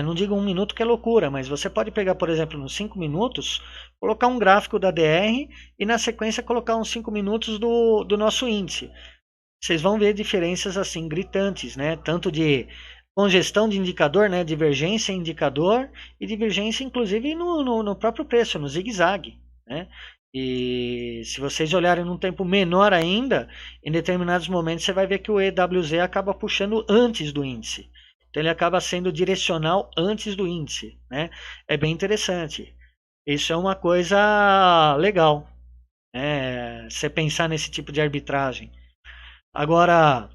Não digo 1 minuto que é loucura, mas você pode pegar, por exemplo, nos 5 minutos, colocar um gráfico da DR e na sequência colocar uns 5 minutos do nosso índice. Vocês vão ver diferenças assim gritantes, né? Tanto de congestão de indicador, né? Divergência em indicador e divergência inclusive no próprio preço, no zigue-zague, né? E se vocês olharem num tempo menor ainda, em determinados momentos você vai ver que o EWZ acaba puxando antes do índice. Então ele acaba sendo direcional antes do índice, né? É bem interessante. Isso é uma coisa legal, né? Você pensar nesse tipo de arbitragem. Agora,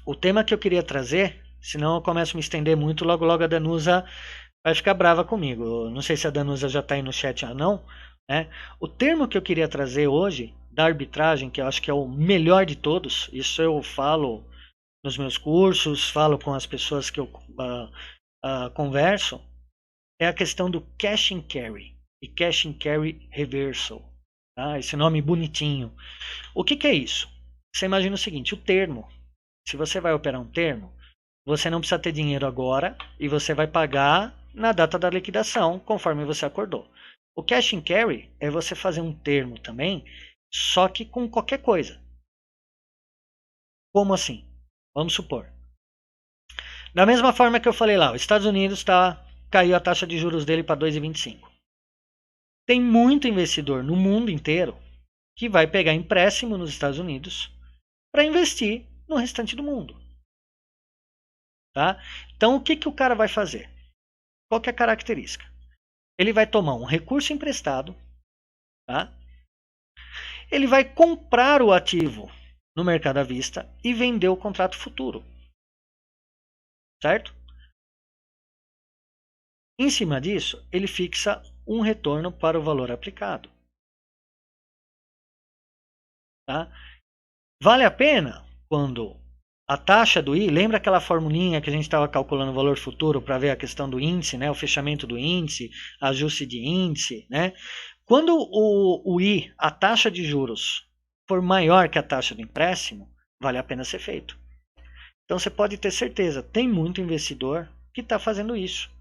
o tema que eu queria trazer, senão eu começo a me estender muito, logo logo a Danusa vai ficar brava comigo. Não sei se a Danusa já está aí no chat ou não, né? O termo que eu queria trazer hoje, da arbitragem, que eu acho que é o melhor de todos, isso eu falo nos meus cursos, falo com as pessoas que eu converso, é a questão do cash and carry e cash and carry reversal. Tá? Esse nome bonitinho. O que é isso? Você imagina o seguinte, o termo, se você vai operar um termo, você não precisa ter dinheiro agora e você vai pagar na data da liquidação, conforme você acordou. O cash and carry é você fazer um termo também, só que com qualquer coisa. Como assim? Vamos supor. Da mesma forma que eu falei lá, os Estados Unidos caiu a taxa de juros dele para 2,25. Tem muito investidor no mundo inteiro que vai pegar empréstimo nos Estados Unidos para investir no restante do mundo. Tá? Então, o que o cara vai fazer? Qual que é a característica? Ele vai tomar um recurso emprestado, tá? Ele vai comprar o ativo no mercado à vista e vender o contrato futuro. Certo? Em cima disso, ele fixa um retorno para o valor aplicado. Tá? Vale a pena quando a taxa do I, lembra aquela formulinha que a gente estava calculando o valor futuro para ver a questão do índice, né? O fechamento do índice, ajuste de índice, né? Quando o I, a taxa de juros, for maior que a taxa do empréstimo, vale a pena ser feito. Então você pode ter certeza, tem muito investidor que está fazendo isso.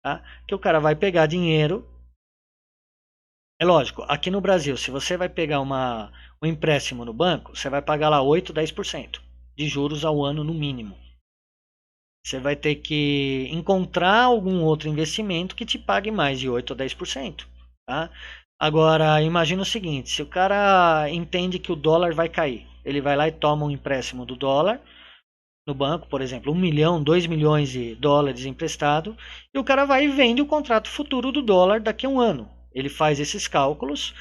Tá? Que o cara vai pegar dinheiro. É lógico, aqui no Brasil, se você vai pegar um empréstimo no banco, você vai pagar lá 8, 10% de juros ao ano no mínimo. Você vai ter que encontrar algum outro investimento que te pague mais de 8 ou 10%. Tá? Agora, imagina o seguinte, se o cara entende que o dólar vai cair, ele vai lá e toma um empréstimo do dólar no banco, por exemplo, 1 milhão, 2 milhões de dólares emprestado, e o cara vai e vende o contrato futuro do dólar daqui a um ano. Ele faz esses cálculos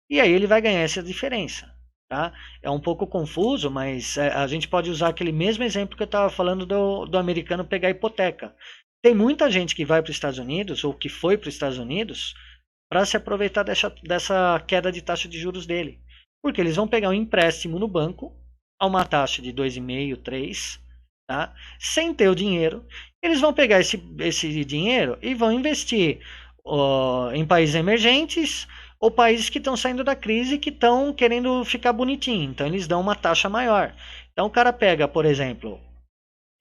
e aí ele vai ganhar essa diferença. Tá? É um pouco confuso, mas a gente pode usar aquele mesmo exemplo que eu estava falando do americano pegar hipoteca. Tem muita gente que vai para os Estados Unidos, ou que foi para os Estados Unidos, para se aproveitar dessa queda de taxa de juros dele. Porque eles vão pegar um empréstimo no banco a uma taxa de 2,5%, 3%, tá? Sem ter o dinheiro. Eles vão pegar esse dinheiro e vão investir em países emergentes ou países que estão saindo da crise e que estão querendo ficar bonitinho. Então eles dão uma taxa maior. Então o cara pega, por exemplo,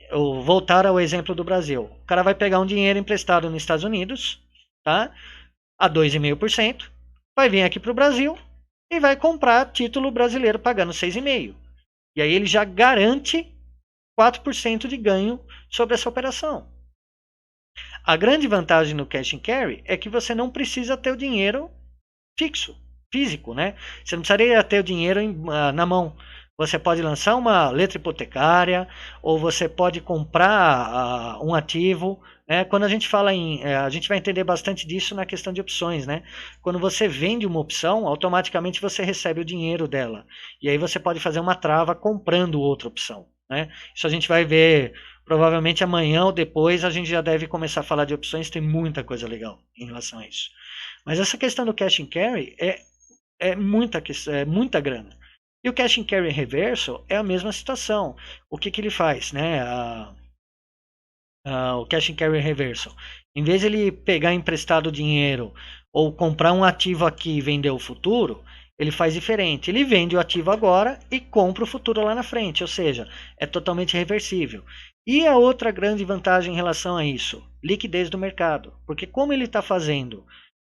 eu voltar ao exemplo do Brasil. O cara vai pegar um dinheiro emprestado nos Estados Unidos, tá? A 2,5%, vai vir aqui para o Brasil e vai comprar título brasileiro pagando 6,5%. E aí ele já garante 4% de ganho sobre essa operação. A grande vantagem no cash and carry é que você não precisa ter o dinheiro fixo, físico, né? Você não precisaria ter o dinheiro na mão. Você pode lançar uma letra hipotecária ou você pode comprar um ativo. Quando a gente fala a gente vai entender bastante disso na questão de opções, né? Quando você vende uma opção, automaticamente você recebe o dinheiro dela. E aí você pode fazer uma trava comprando outra opção, né? Isso a gente vai ver provavelmente amanhã ou depois. A gente já deve começar a falar de opções. Tem muita coisa legal em relação a isso. Mas essa questão do cash and carry é muita grana. E o cash and carry reverso é a mesma situação. O que ele faz, né? O cash and carry reverso. Em vez de ele pegar emprestado dinheiro ou comprar um ativo aqui e vender o futuro, ele faz diferente. Ele vende o ativo agora e compra o futuro lá na frente. Ou seja, é totalmente reversível. E a outra grande vantagem em relação a isso? Liquidez do mercado. Porque como ele está fazendo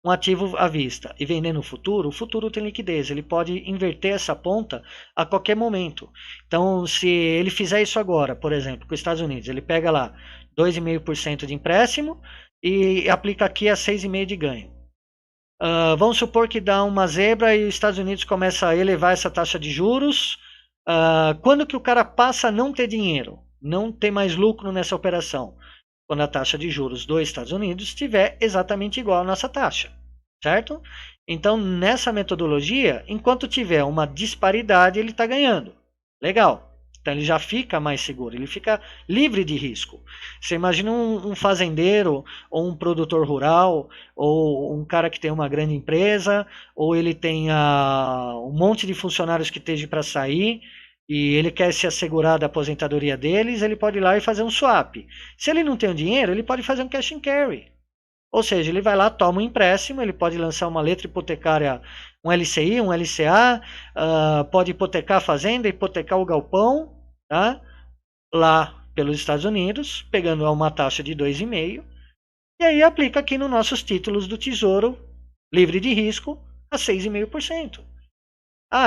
um ativo à vista e vendendo o futuro tem liquidez. Ele pode inverter essa ponta a qualquer momento. Então, se ele fizer isso agora, por exemplo, com os Estados Unidos, ele pega lá 2,5% de empréstimo e aplica aqui a 6,5% de ganho. Vamos supor que dá uma zebra e os Estados Unidos começa a elevar essa taxa de juros. Quando que o cara passa a não ter dinheiro, não ter mais lucro nessa operação? Quando a taxa de juros dos Estados Unidos estiver exatamente igual à nossa taxa, certo? Então, nessa metodologia, enquanto tiver uma disparidade, ele está ganhando. Legal. Então, ele já fica mais seguro, ele fica livre de risco. Você imagina um fazendeiro, ou um produtor rural, ou um cara que tem uma grande empresa, ou ele tem um monte de funcionários que esteja para sair, e ele quer se assegurar da aposentadoria deles, ele pode ir lá e fazer um swap. Se ele não tem o dinheiro, ele pode fazer um cash and carry. Ou seja, ele vai lá, toma um empréstimo, ele pode lançar uma letra hipotecária, um LCI, um LCA, pode hipotecar a fazenda, hipotecar o galpão, tá? Lá pelos Estados Unidos, pegando uma taxa de 2,5%, e aí aplica aqui nos nossos títulos do Tesouro, livre de risco, a 6,5%.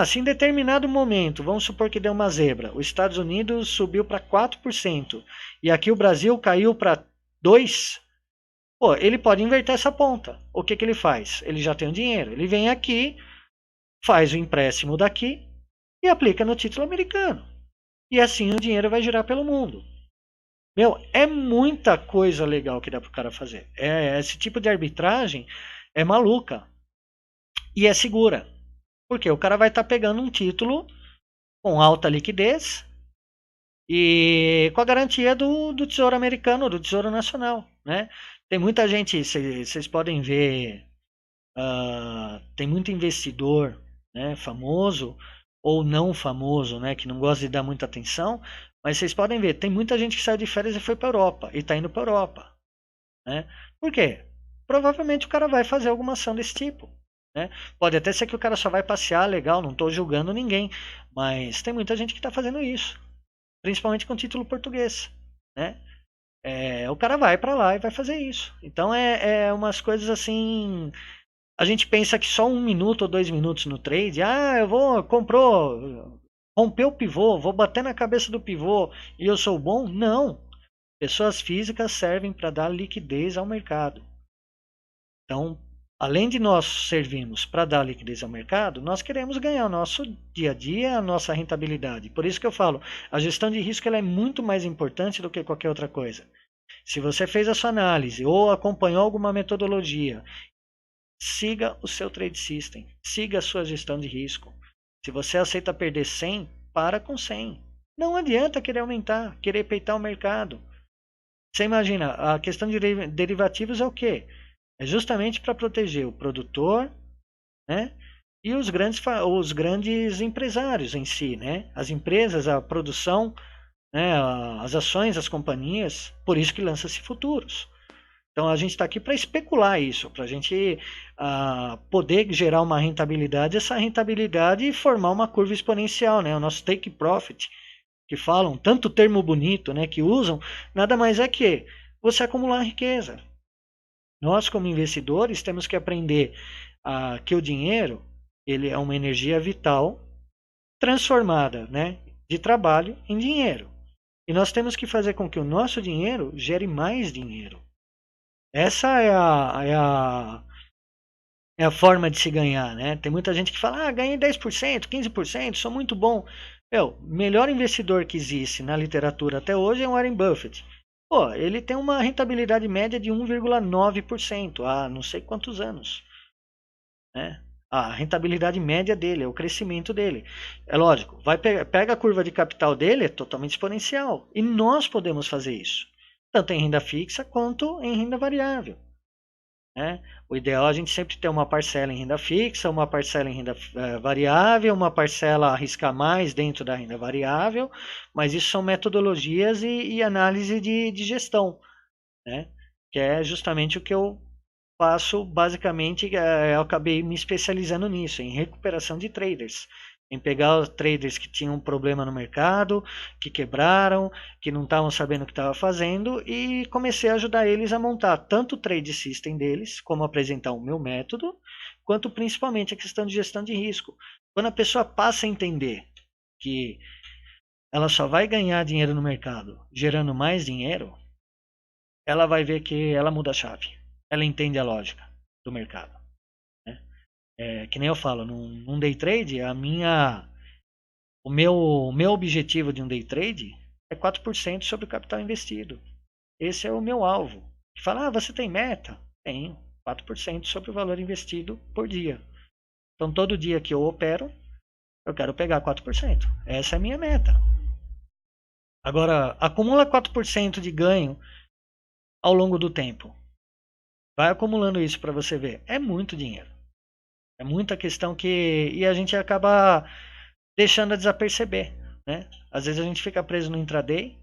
Se em determinado momento, vamos supor que deu uma zebra, os Estados Unidos subiu para 4% e aqui o Brasil caiu para 2%, ele pode inverter essa ponta. O que ele faz? Ele já tem o dinheiro, ele vem aqui, faz o empréstimo daqui e aplica no título americano. E assim o dinheiro vai girar pelo mundo. É muita coisa legal que dá para o cara fazer. Esse tipo de arbitragem é maluca e é segura. Porque o cara vai estar pegando um título com alta liquidez e com a garantia do Tesouro Americano, do Tesouro Nacional, né? Tem muita gente, vocês podem ver, tem muito investidor, né, famoso ou não famoso, né, que não gosta de dar muita atenção, mas vocês podem ver, tem muita gente que saiu de férias e foi para a Europa, e está indo para a Europa, né? Por quê? Provavelmente o cara vai fazer alguma ação desse tipo. Né? Pode até ser que o cara só vai passear, legal, não estou julgando ninguém, mas tem muita gente que está fazendo isso, principalmente com título português, né? O cara vai para lá e vai fazer isso. Então é umas coisas assim. A gente pensa que só 1 minuto ou 2 minutos no trade, rompeu o pivô, vou bater na cabeça do pivô e eu sou bom? Não. Pessoas físicas servem para dar liquidez ao mercado. Então, além de nós servirmos para dar liquidez ao mercado, nós queremos ganhar o nosso dia a dia, a nossa rentabilidade. Por isso que eu falo, a gestão de risco ela é muito mais importante do que qualquer outra coisa. Se você fez a sua análise ou acompanhou alguma metodologia, siga o seu trade system, siga a sua gestão de risco. Se você aceita perder 100, para com 100. Não adianta querer aumentar, querer peitar o mercado. Você imagina, a questão de derivativos é o quê? É justamente para proteger o produtor, né? E os grandes empresários em si, né? As empresas, a produção, né? As ações, as companhias, por isso que lança-se futuros. Então a gente está aqui para especular isso, para a gente poder gerar uma rentabilidade, essa rentabilidade formar uma curva exponencial, né? O nosso take profit, que falam, tanto termo bonito, né? Que usam, nada mais é que você acumular riqueza. Nós, como investidores, temos que aprender que o dinheiro ele é uma energia vital transformada, né, de trabalho em dinheiro. E nós temos que fazer com que o nosso dinheiro gere mais dinheiro. Essa é é a forma de se ganhar, né? Tem muita gente que fala, ganhei 10%, 15%, sou muito bom. Meu, melhor investidor que existe na literatura até hoje é o Warren Buffett. Pô, ele tem uma rentabilidade média de 1,9% há não sei quantos anos, né? A rentabilidade média dele, é o crescimento dele. É lógico, pega a curva de capital dele, é totalmente exponencial. E nós podemos fazer isso, tanto em renda fixa quanto em renda variável. Né? O ideal é a gente sempre ter uma parcela em renda fixa, uma parcela em renda variável, uma parcela arriscar mais dentro da renda variável, mas isso são metodologias e análise de gestão, né? Que é justamente o que eu faço basicamente, eu acabei me especializando nisso, em recuperação de traders. Em pegar os traders que tinham um problema no mercado, que quebraram, que não estavam sabendo o que estavam fazendo, e comecei a ajudar eles a montar tanto o trade system deles, como apresentar o meu método, quanto principalmente a questão de gestão de risco. Quando a pessoa passa a entender que ela só vai ganhar dinheiro no mercado gerando mais dinheiro, ela vai ver que ela muda a chave. Ela entende a lógica do mercado. Né? Que nem eu falo, num day trade, o meu objetivo de um day trade é 4% sobre o capital investido. Esse é o meu alvo. Que fala, você tem meta? Tenho. 4% sobre o valor investido por dia. Então, todo dia que eu opero, eu quero pegar 4%. Essa é a minha meta. Agora, acumula 4% de ganho ao longo do tempo. Vai acumulando isso para você ver. É muito dinheiro. É muita questão que. E a gente acaba deixando a desaperceber. Né? Às vezes a gente fica preso no intraday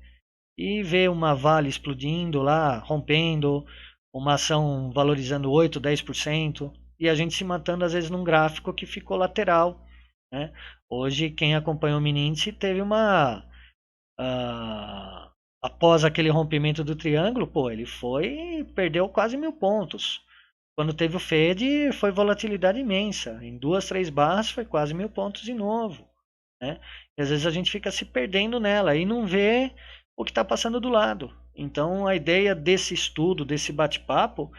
e vê uma Vale explodindo lá, rompendo, uma ação valorizando 8, 10%, e a gente se matando às vezes num gráfico que ficou lateral. Né? Hoje, quem acompanhou o mini índice teve uma. Após aquele rompimento do triângulo, pô, ele perdeu quase 1.000 pontos. Quando teve o Fed, foi volatilidade imensa. Em 2, 3 barras foi quase 1.000 pontos de novo. Né? E às vezes a gente fica se perdendo nela e não vê o que está passando do lado. Então a ideia desse estudo, desse bate-papo,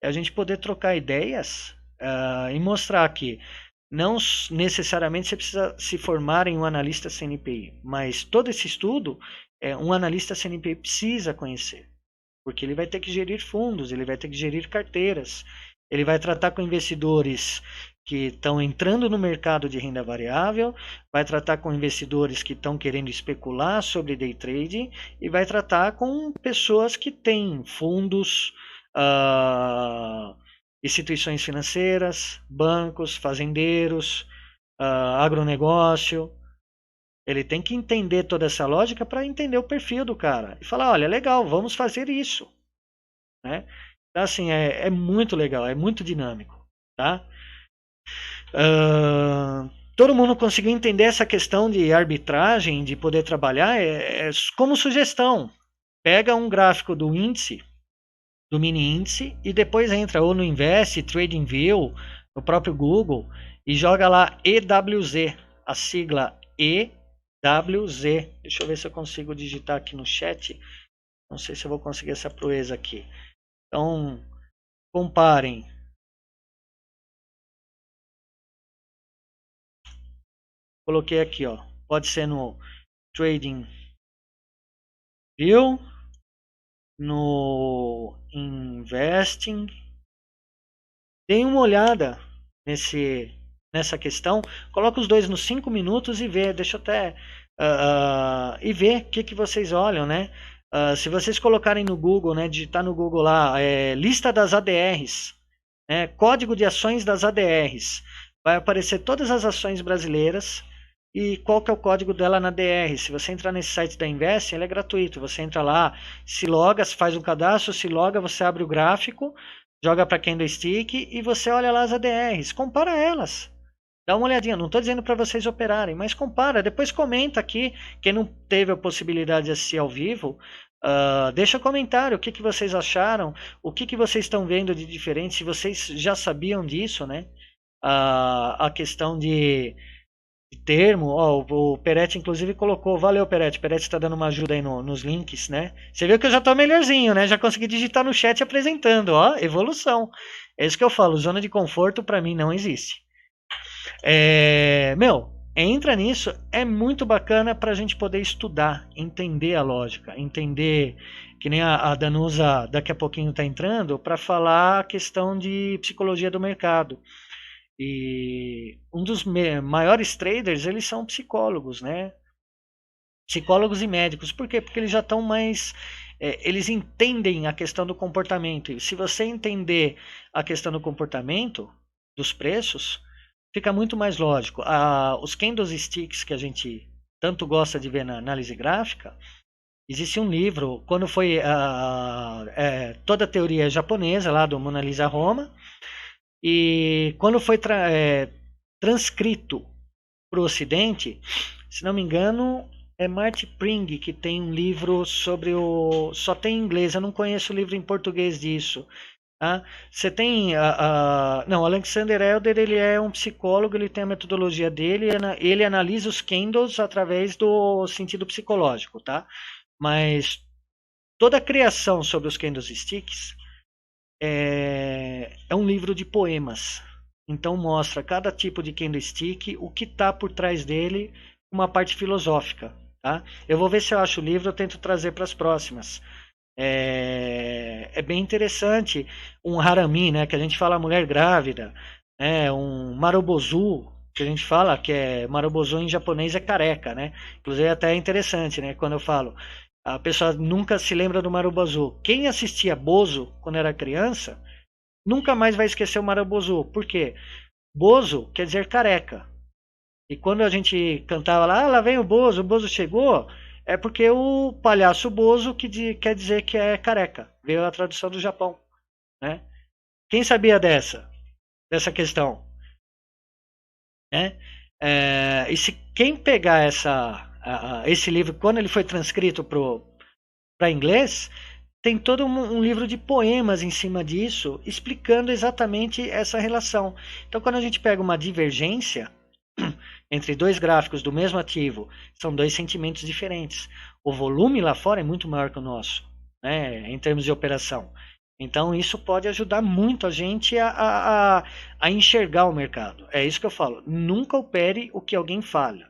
é a gente poder trocar ideias e mostrar que não necessariamente você precisa se formar em um analista CNPI, mas todo esse estudo um analista CNPI precisa conhecer. Porque ele vai ter que gerir fundos, ele vai ter que gerir carteiras, ele vai tratar com investidores que estão entrando no mercado de renda variável, vai tratar com investidores que estão querendo especular sobre day trade e vai tratar com pessoas que têm fundos, instituições financeiras, bancos, fazendeiros, agronegócio. Ele tem que entender toda essa lógica para entender o perfil do cara. E falar, olha, legal, vamos fazer isso. Né? Então, assim, é muito legal, é muito dinâmico. Tá? Todo mundo conseguiu entender essa questão de arbitragem, de poder trabalhar, como sugestão. Pega um gráfico do índice, do mini índice, e depois entra ou no Invest, TradingView, no próprio Google, e joga lá EWZ, a sigla EWZ. Deixa eu ver se eu consigo digitar aqui no chat. Não sei se eu vou conseguir essa proeza aqui. Então, comparem. Coloquei aqui, ó. Pode ser no TradingView, no Investing. Deem uma olhada nessa questão. Coloca os dois nos 5 minutos e vê. Deixa eu até e ver o que vocês olham, né? Se vocês colocarem no Google, né, digitar no Google lá, lista das ADRs, né, código de ações das ADRs, vai aparecer todas as ações brasileiras e qual que é o código dela na DR. Se você entrar nesse site da Invest, ele é gratuito. Você entra lá, se loga, faz um cadastro, se loga, você abre o gráfico, joga para Candlestick e você olha lá as ADRs, compara elas. Dá uma olhadinha, não estou dizendo para vocês operarem, mas compara, depois comenta aqui, quem não teve a possibilidade de assistir ao vivo, deixa um comentário, o que vocês acharam, o que vocês estão vendo de diferente, se vocês já sabiam disso, né? A questão de termo. Ó, o Peretti inclusive colocou, valeu Peretti, está dando uma ajuda aí nos links, né? Você viu que eu já tô melhorzinho, né? Já consegui digitar no chat apresentando, ó, evolução. É isso que eu falo, zona de conforto para mim não existe. Meu, entra nisso, é muito bacana para a gente poder estudar, entender a lógica, entender, que nem a Danusa daqui a pouquinho está entrando, para falar a questão de psicologia do mercado. E um dos maiores traders, eles são psicólogos, né? Psicólogos e médicos. Por quê? Porque eles já estão mais... eles entendem a questão do comportamento. E se você entender a questão do comportamento, dos preços, fica muito mais lógico. Os candlesticks que a gente tanto gosta de ver na análise gráfica, existe um livro, quando foi toda a teoria japonesa, lá do Mona Lisa Roma, e quando foi transcrito para o Ocidente, se não me engano, é Marty Pring que tem um livro sobre o... Só tem em inglês, eu não conheço o livro em português disso. Tá? Você tem... Não, o Alexander Elder, ele é um psicólogo, ele tem a metodologia dele, ele analisa os candles através do sentido psicológico, tá? Mas toda a criação sobre os candlesticks é um livro de poemas. Então mostra cada tipo de candlestick, o que está por trás dele, uma parte filosófica. Tá? Eu vou ver se eu acho o livro, eu tento trazer para as próximas. É bem interessante. Um harami, né, que a gente fala mulher grávida, um marobozu, que a gente fala que marobozu em japonês é careca, né? Inclusive até é interessante, né, quando eu falo, a pessoa nunca se lembra do marobozu. Quem assistia Bozo quando era criança, nunca mais vai esquecer o marobozu. Por quê? Bozo quer dizer careca. E quando a gente cantava lá vem o Bozo chegou, é porque o palhaço Bozo quer dizer que é careca. Veio a tradução do Japão. Né? Quem sabia dessa questão? Né? E se quem pegar esse livro, quando ele foi transcrito para inglês, tem todo um livro de poemas em cima disso, explicando exatamente essa relação. Então, quando a gente pega uma divergência entre dois gráficos do mesmo ativo, são dois sentimentos diferentes. O volume lá fora é muito maior que o nosso, né, em termos de operação. Então, isso pode ajudar muito a gente a enxergar o mercado. É isso que eu falo. Nunca opere o que alguém fala.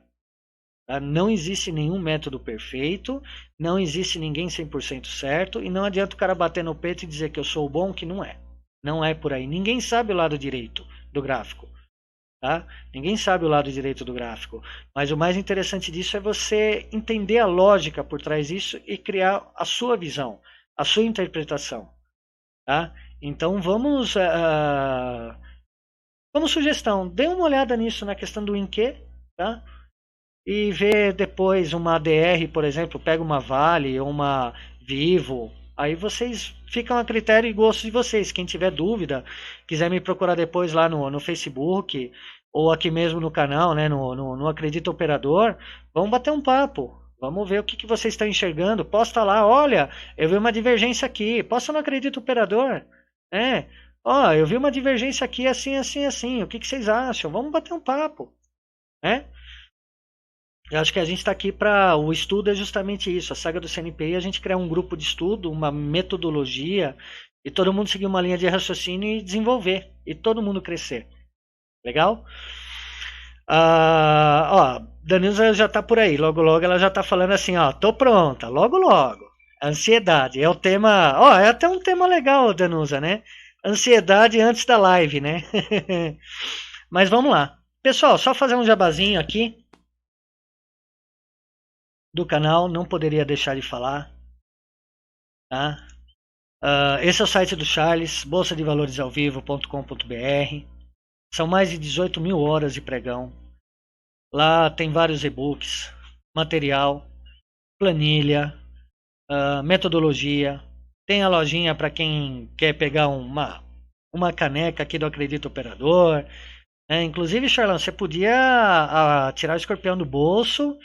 Tá? Não existe nenhum método perfeito, não existe ninguém 100% certo, e não adianta o cara bater no peito e dizer que eu sou bom, que não é. Não é por aí. Ninguém sabe o lado direito do gráfico. Tá? Ninguém sabe o lado direito do gráfico. Mas o mais interessante disso é você entender a lógica por trás disso e criar a sua visão, a sua interpretação. Tá? Então vamos... como sugestão, dê uma olhada nisso na questão do Inque, tá? E vê depois uma ADR, por exemplo, pega uma Vale ou uma Vivo. Aí vocês ficam a critério e gosto de vocês. Quem tiver dúvida, quiser me procurar depois lá no Facebook ou aqui mesmo no canal, né, no Acredita Operador, vamos bater um papo. Vamos ver o que vocês estão enxergando. Posta lá, olha, eu vi uma divergência aqui. Posta no Acredita Operador. Eu vi uma divergência aqui assim, assim, assim. O que vocês acham? Vamos bater um papo. Eu acho que a gente está aqui para... O estudo é justamente isso. A saga do CNPI, a gente criar um grupo de estudo, uma metodologia, e todo mundo seguir uma linha de raciocínio e desenvolver. E todo mundo crescer. Legal? Danilza já está por aí. Logo, logo ela já está falando assim, tô pronta. Logo, logo. Ansiedade. É o tema... é até um tema legal, Danusa, né? Ansiedade antes da live, né? Mas vamos lá. Pessoal, só fazer um jabazinho aqui do canal, não poderia deixar de falar. Tá? Esse é o site do Charles, bolsadevaloresalvivo.com.br. São mais de 18 mil horas de pregão. Lá tem vários e-books, material, planilha, metodologia. Tem a lojinha para quem quer pegar uma caneca aqui do Acredita Operador. Inclusive, Charlão, você podia tirar o escorpião do bolso,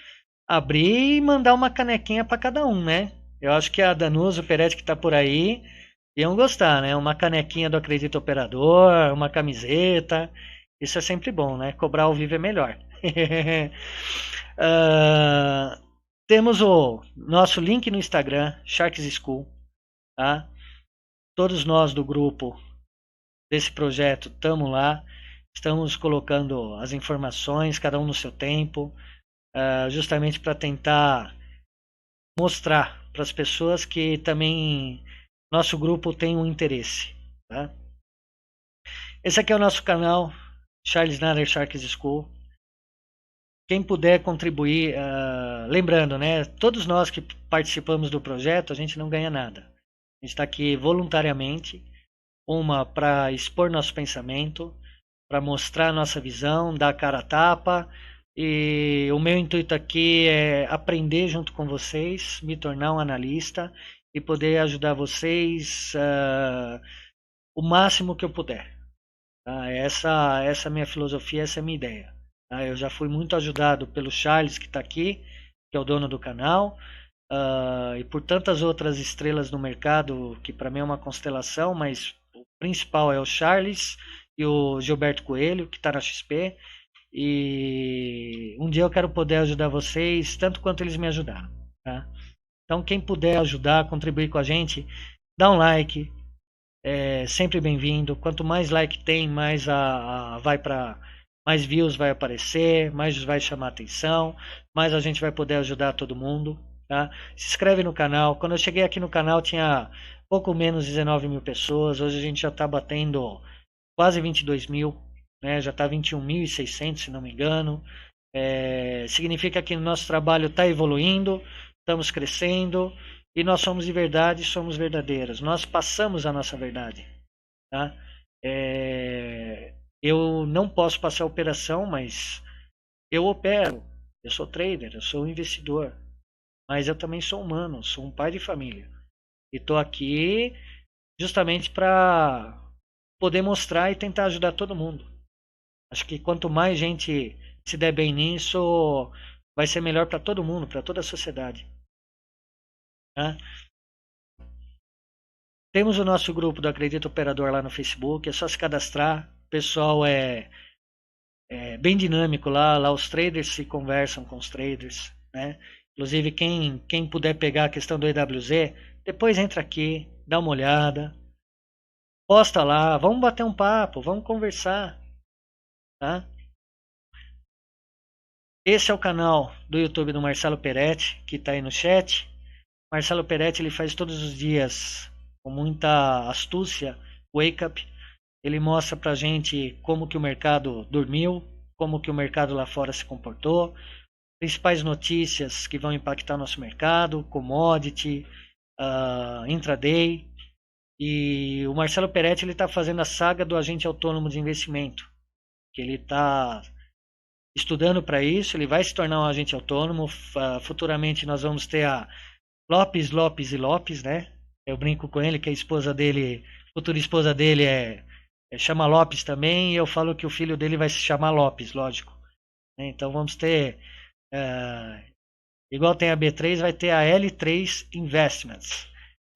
abrir e mandar uma canequinha para cada um, né? Eu acho que a Danusa, o Peretti que está por aí, iam gostar, né? Uma canequinha do Acredita Operador, uma camiseta. Isso é sempre bom, né? Cobrar ao vivo é melhor. Ah, temos o nosso link no Instagram, Sharks School, tá? Todos nós do grupo desse projeto estamos lá, estamos colocando as informações, cada um no seu tempo, justamente para tentar mostrar para as pessoas que também nosso grupo tem um interesse, tá? Esse aqui é o nosso canal, Charles Nader Sharks School. Quem puder contribuir, lembrando, né? Todos nós que participamos do projeto, a gente não ganha nada. A gente está aqui voluntariamente, uma para expor nosso pensamento, para mostrar nossa visão, dar a cara a tapa. E o meu intuito aqui é aprender junto com vocês, me tornar um analista e poder ajudar vocês o máximo que eu puder. Tá? Essa é a minha filosofia, essa é a minha ideia. Tá? Eu já fui muito ajudado pelo Charles, que está aqui, que é o dono do canal, e por tantas outras estrelas no mercado, que para mim é uma constelação, mas o principal é o Charles e o Gilberto Coelho, que está na XP. E um dia eu quero poder ajudar vocês tanto quanto eles me ajudaram. Tá? Então, quem puder ajudar, contribuir com a gente, dá um like, é sempre bem-vindo. Quanto mais like tem, mais vai para mais views vai aparecer, mais vai chamar atenção, mais a gente vai poder ajudar todo mundo. Tá? Se inscreve no canal. Quando eu cheguei aqui no canal tinha pouco menos de 19 mil pessoas. Hoje a gente já está batendo quase 22 mil, né? Já está 21.600, se não me engano. Significa que o nosso trabalho está evoluindo, estamos crescendo e nós somos de verdade, somos verdadeiros. Nós passamos a nossa verdade. Tá? Eu não posso passar a operação, mas eu opero. Eu sou trader, eu sou investidor, mas eu também sou humano, sou um pai de família. E estou aqui justamente para poder mostrar e tentar ajudar todo mundo. Acho que quanto mais gente se der bem nisso, vai ser melhor para todo mundo, para toda a sociedade. Tá? Temos o nosso grupo do Acredito Operador lá no Facebook, é só se cadastrar. O pessoal é bem dinâmico lá, lá os traders se conversam com os traders, né? Inclusive quem puder pegar a questão do EWZ, depois entra aqui, dá uma olhada, posta lá, vamos bater um papo, vamos conversar, tá? Esse é o canal do YouTube do Marcelo Peretti, que está aí no chat. Marcelo Peretti ele faz todos os dias com muita astúcia wake up. Ele mostra pra gente como que o mercado dormiu, como que o mercado lá fora se comportou, principais notícias que vão impactar nosso mercado, commodity, intraday. E o Marcelo Peretti ele está fazendo a saga do agente autônomo de investimento, que ele está estudando para isso, ele vai se tornar um agente autônomo. Futuramente nós vamos ter a Lopes, Lopes e Lopes, né? Eu brinco com ele que a esposa dele, futura esposa dele chama Lopes também, e eu falo que o filho dele vai se chamar Lopes, lógico. Então vamos ter, igual tem a B3, vai ter a L3 Investments.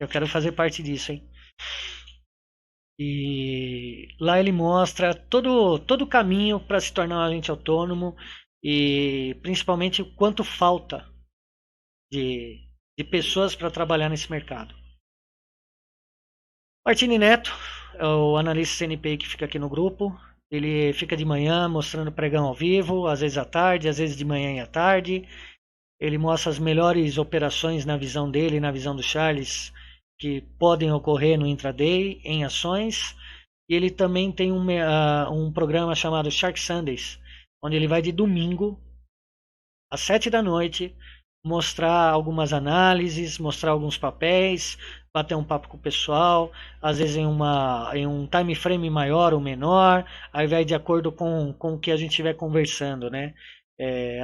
Eu quero fazer parte disso, hein? E lá ele mostra todo o caminho para se tornar um agente autônomo e principalmente o quanto falta de pessoas para trabalhar nesse mercado. Martini Neto é o analista CNPI que fica aqui no grupo. Ele fica de manhã mostrando pregão ao vivo, às vezes à tarde, às vezes de manhã e à tarde. Ele mostra as melhores operações na visão dele, na visão do Charles, que podem ocorrer no intraday, em ações. E ele também tem um programa chamado Shark Sundays, onde ele vai de domingo às 7 da noite mostrar algumas análises, mostrar alguns papéis, bater um papo com o pessoal, às vezes em um time frame maior ou menor, aí vai de acordo com o que a gente estiver conversando, né?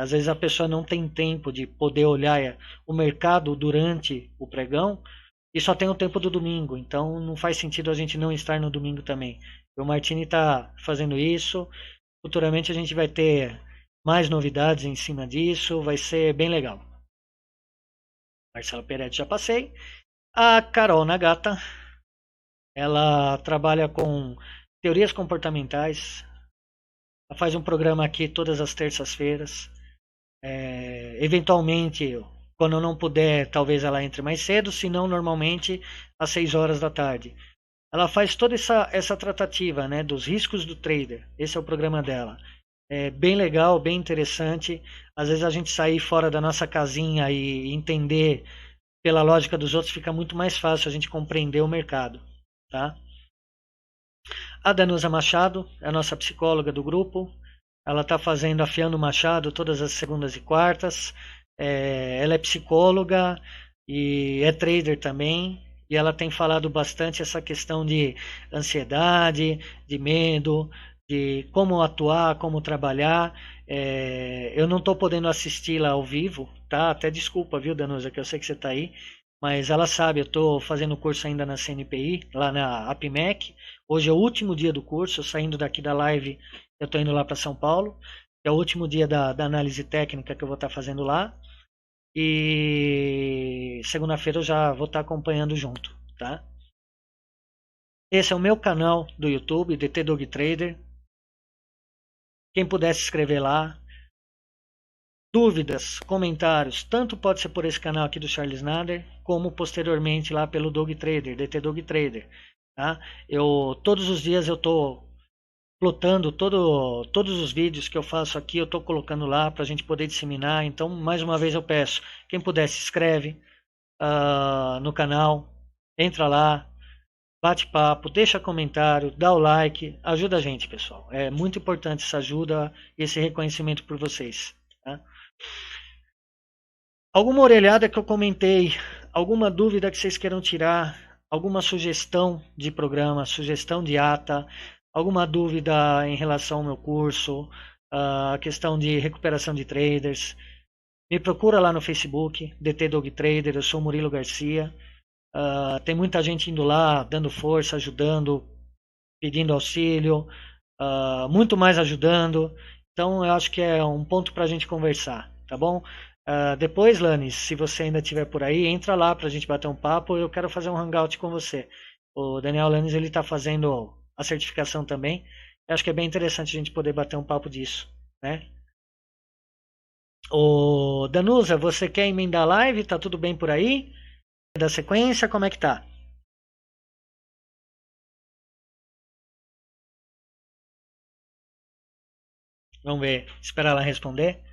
Às vezes a pessoa não tem tempo de poder olhar o mercado durante o pregão e só tem o tempo do domingo, então não faz sentido a gente não estar no domingo também. O Martini está fazendo isso, futuramente a gente vai ter mais novidades em cima disso, vai ser bem legal. Marcelo Peretti já passei. A Carol Nagata, ela trabalha com teorias comportamentais, Ela faz um programa aqui todas as terças-feiras. Eventualmente, quando eu não puder, talvez ela entre mais cedo, se não, normalmente às 6 horas da tarde. Ela faz toda essa tratativa, né, dos riscos do trader. Esse é o programa dela. É bem legal, bem interessante. Às vezes a gente sair fora da nossa casinha e entender pela lógica dos outros fica muito mais fácil a gente compreender o mercado, tá? A Danusa Machado é a nossa psicóloga do grupo. Ela está fazendo Afiando Machado todas as segundas e quartas. Ela é psicóloga e é trader também. E ela tem falado bastante essa questão de ansiedade, de medo, de como atuar, como trabalhar. Eu não estou podendo assisti-la ao vivo, tá? Até desculpa, viu, Danusa, que eu sei que você está aí. Mas ela sabe, eu estou fazendo curso ainda na CNPI, lá na APMEC. Hoje é o último dia do curso, saindo daqui da live, eu estou indo lá para São Paulo. É o último dia da análise técnica que eu vou estar fazendo lá. E segunda-feira eu já vou estar acompanhando junto, tá? Esse é o meu canal do YouTube, DT Dog Trader. Quem puder se inscrever lá. Dúvidas, comentários, tanto pode ser por esse canal aqui do Charles Nader, como posteriormente lá pelo Dog Trader, DT Dog Trader. Tá? Todos os dias eu estou plotando todos os vídeos que eu faço aqui, eu estou colocando lá para a gente poder disseminar. Então, mais uma vez eu peço, quem puder se inscreve no canal, entra lá, bate papo, deixa comentário, dá o like, ajuda a gente, pessoal. É muito importante essa ajuda e esse reconhecimento por vocês. Tá? Alguma orelhada que eu comentei, alguma dúvida que vocês queiram tirar, alguma sugestão de programa, sugestão de ata, alguma dúvida em relação ao meu curso, a questão de recuperação de traders, me procura lá no Facebook, DT Dog Trader, eu sou Murilo Garcia. Tem muita gente indo lá, dando força, ajudando, pedindo auxílio, muito mais ajudando. Então eu acho que é um ponto para a gente conversar, tá bom? Depois, Lanis, se você ainda estiver por aí, entra lá para a gente bater um papo. Eu quero fazer um hangout com você. O Daniel Lanis ele está fazendo a certificação também. Eu acho que é bem interessante a gente poder bater um papo disso, né? O Danusa, você quer emendar a live? Tá tudo bem por aí? Da sequência, como é que tá? Vamos ver, esperar ela responder.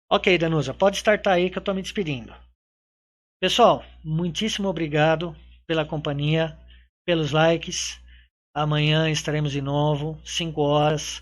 Ok, Danusa, pode startar aí que eu tô me despedindo. Pessoal, muitíssimo obrigado pela companhia, pelos likes. Amanhã estaremos de novo, 5 horas.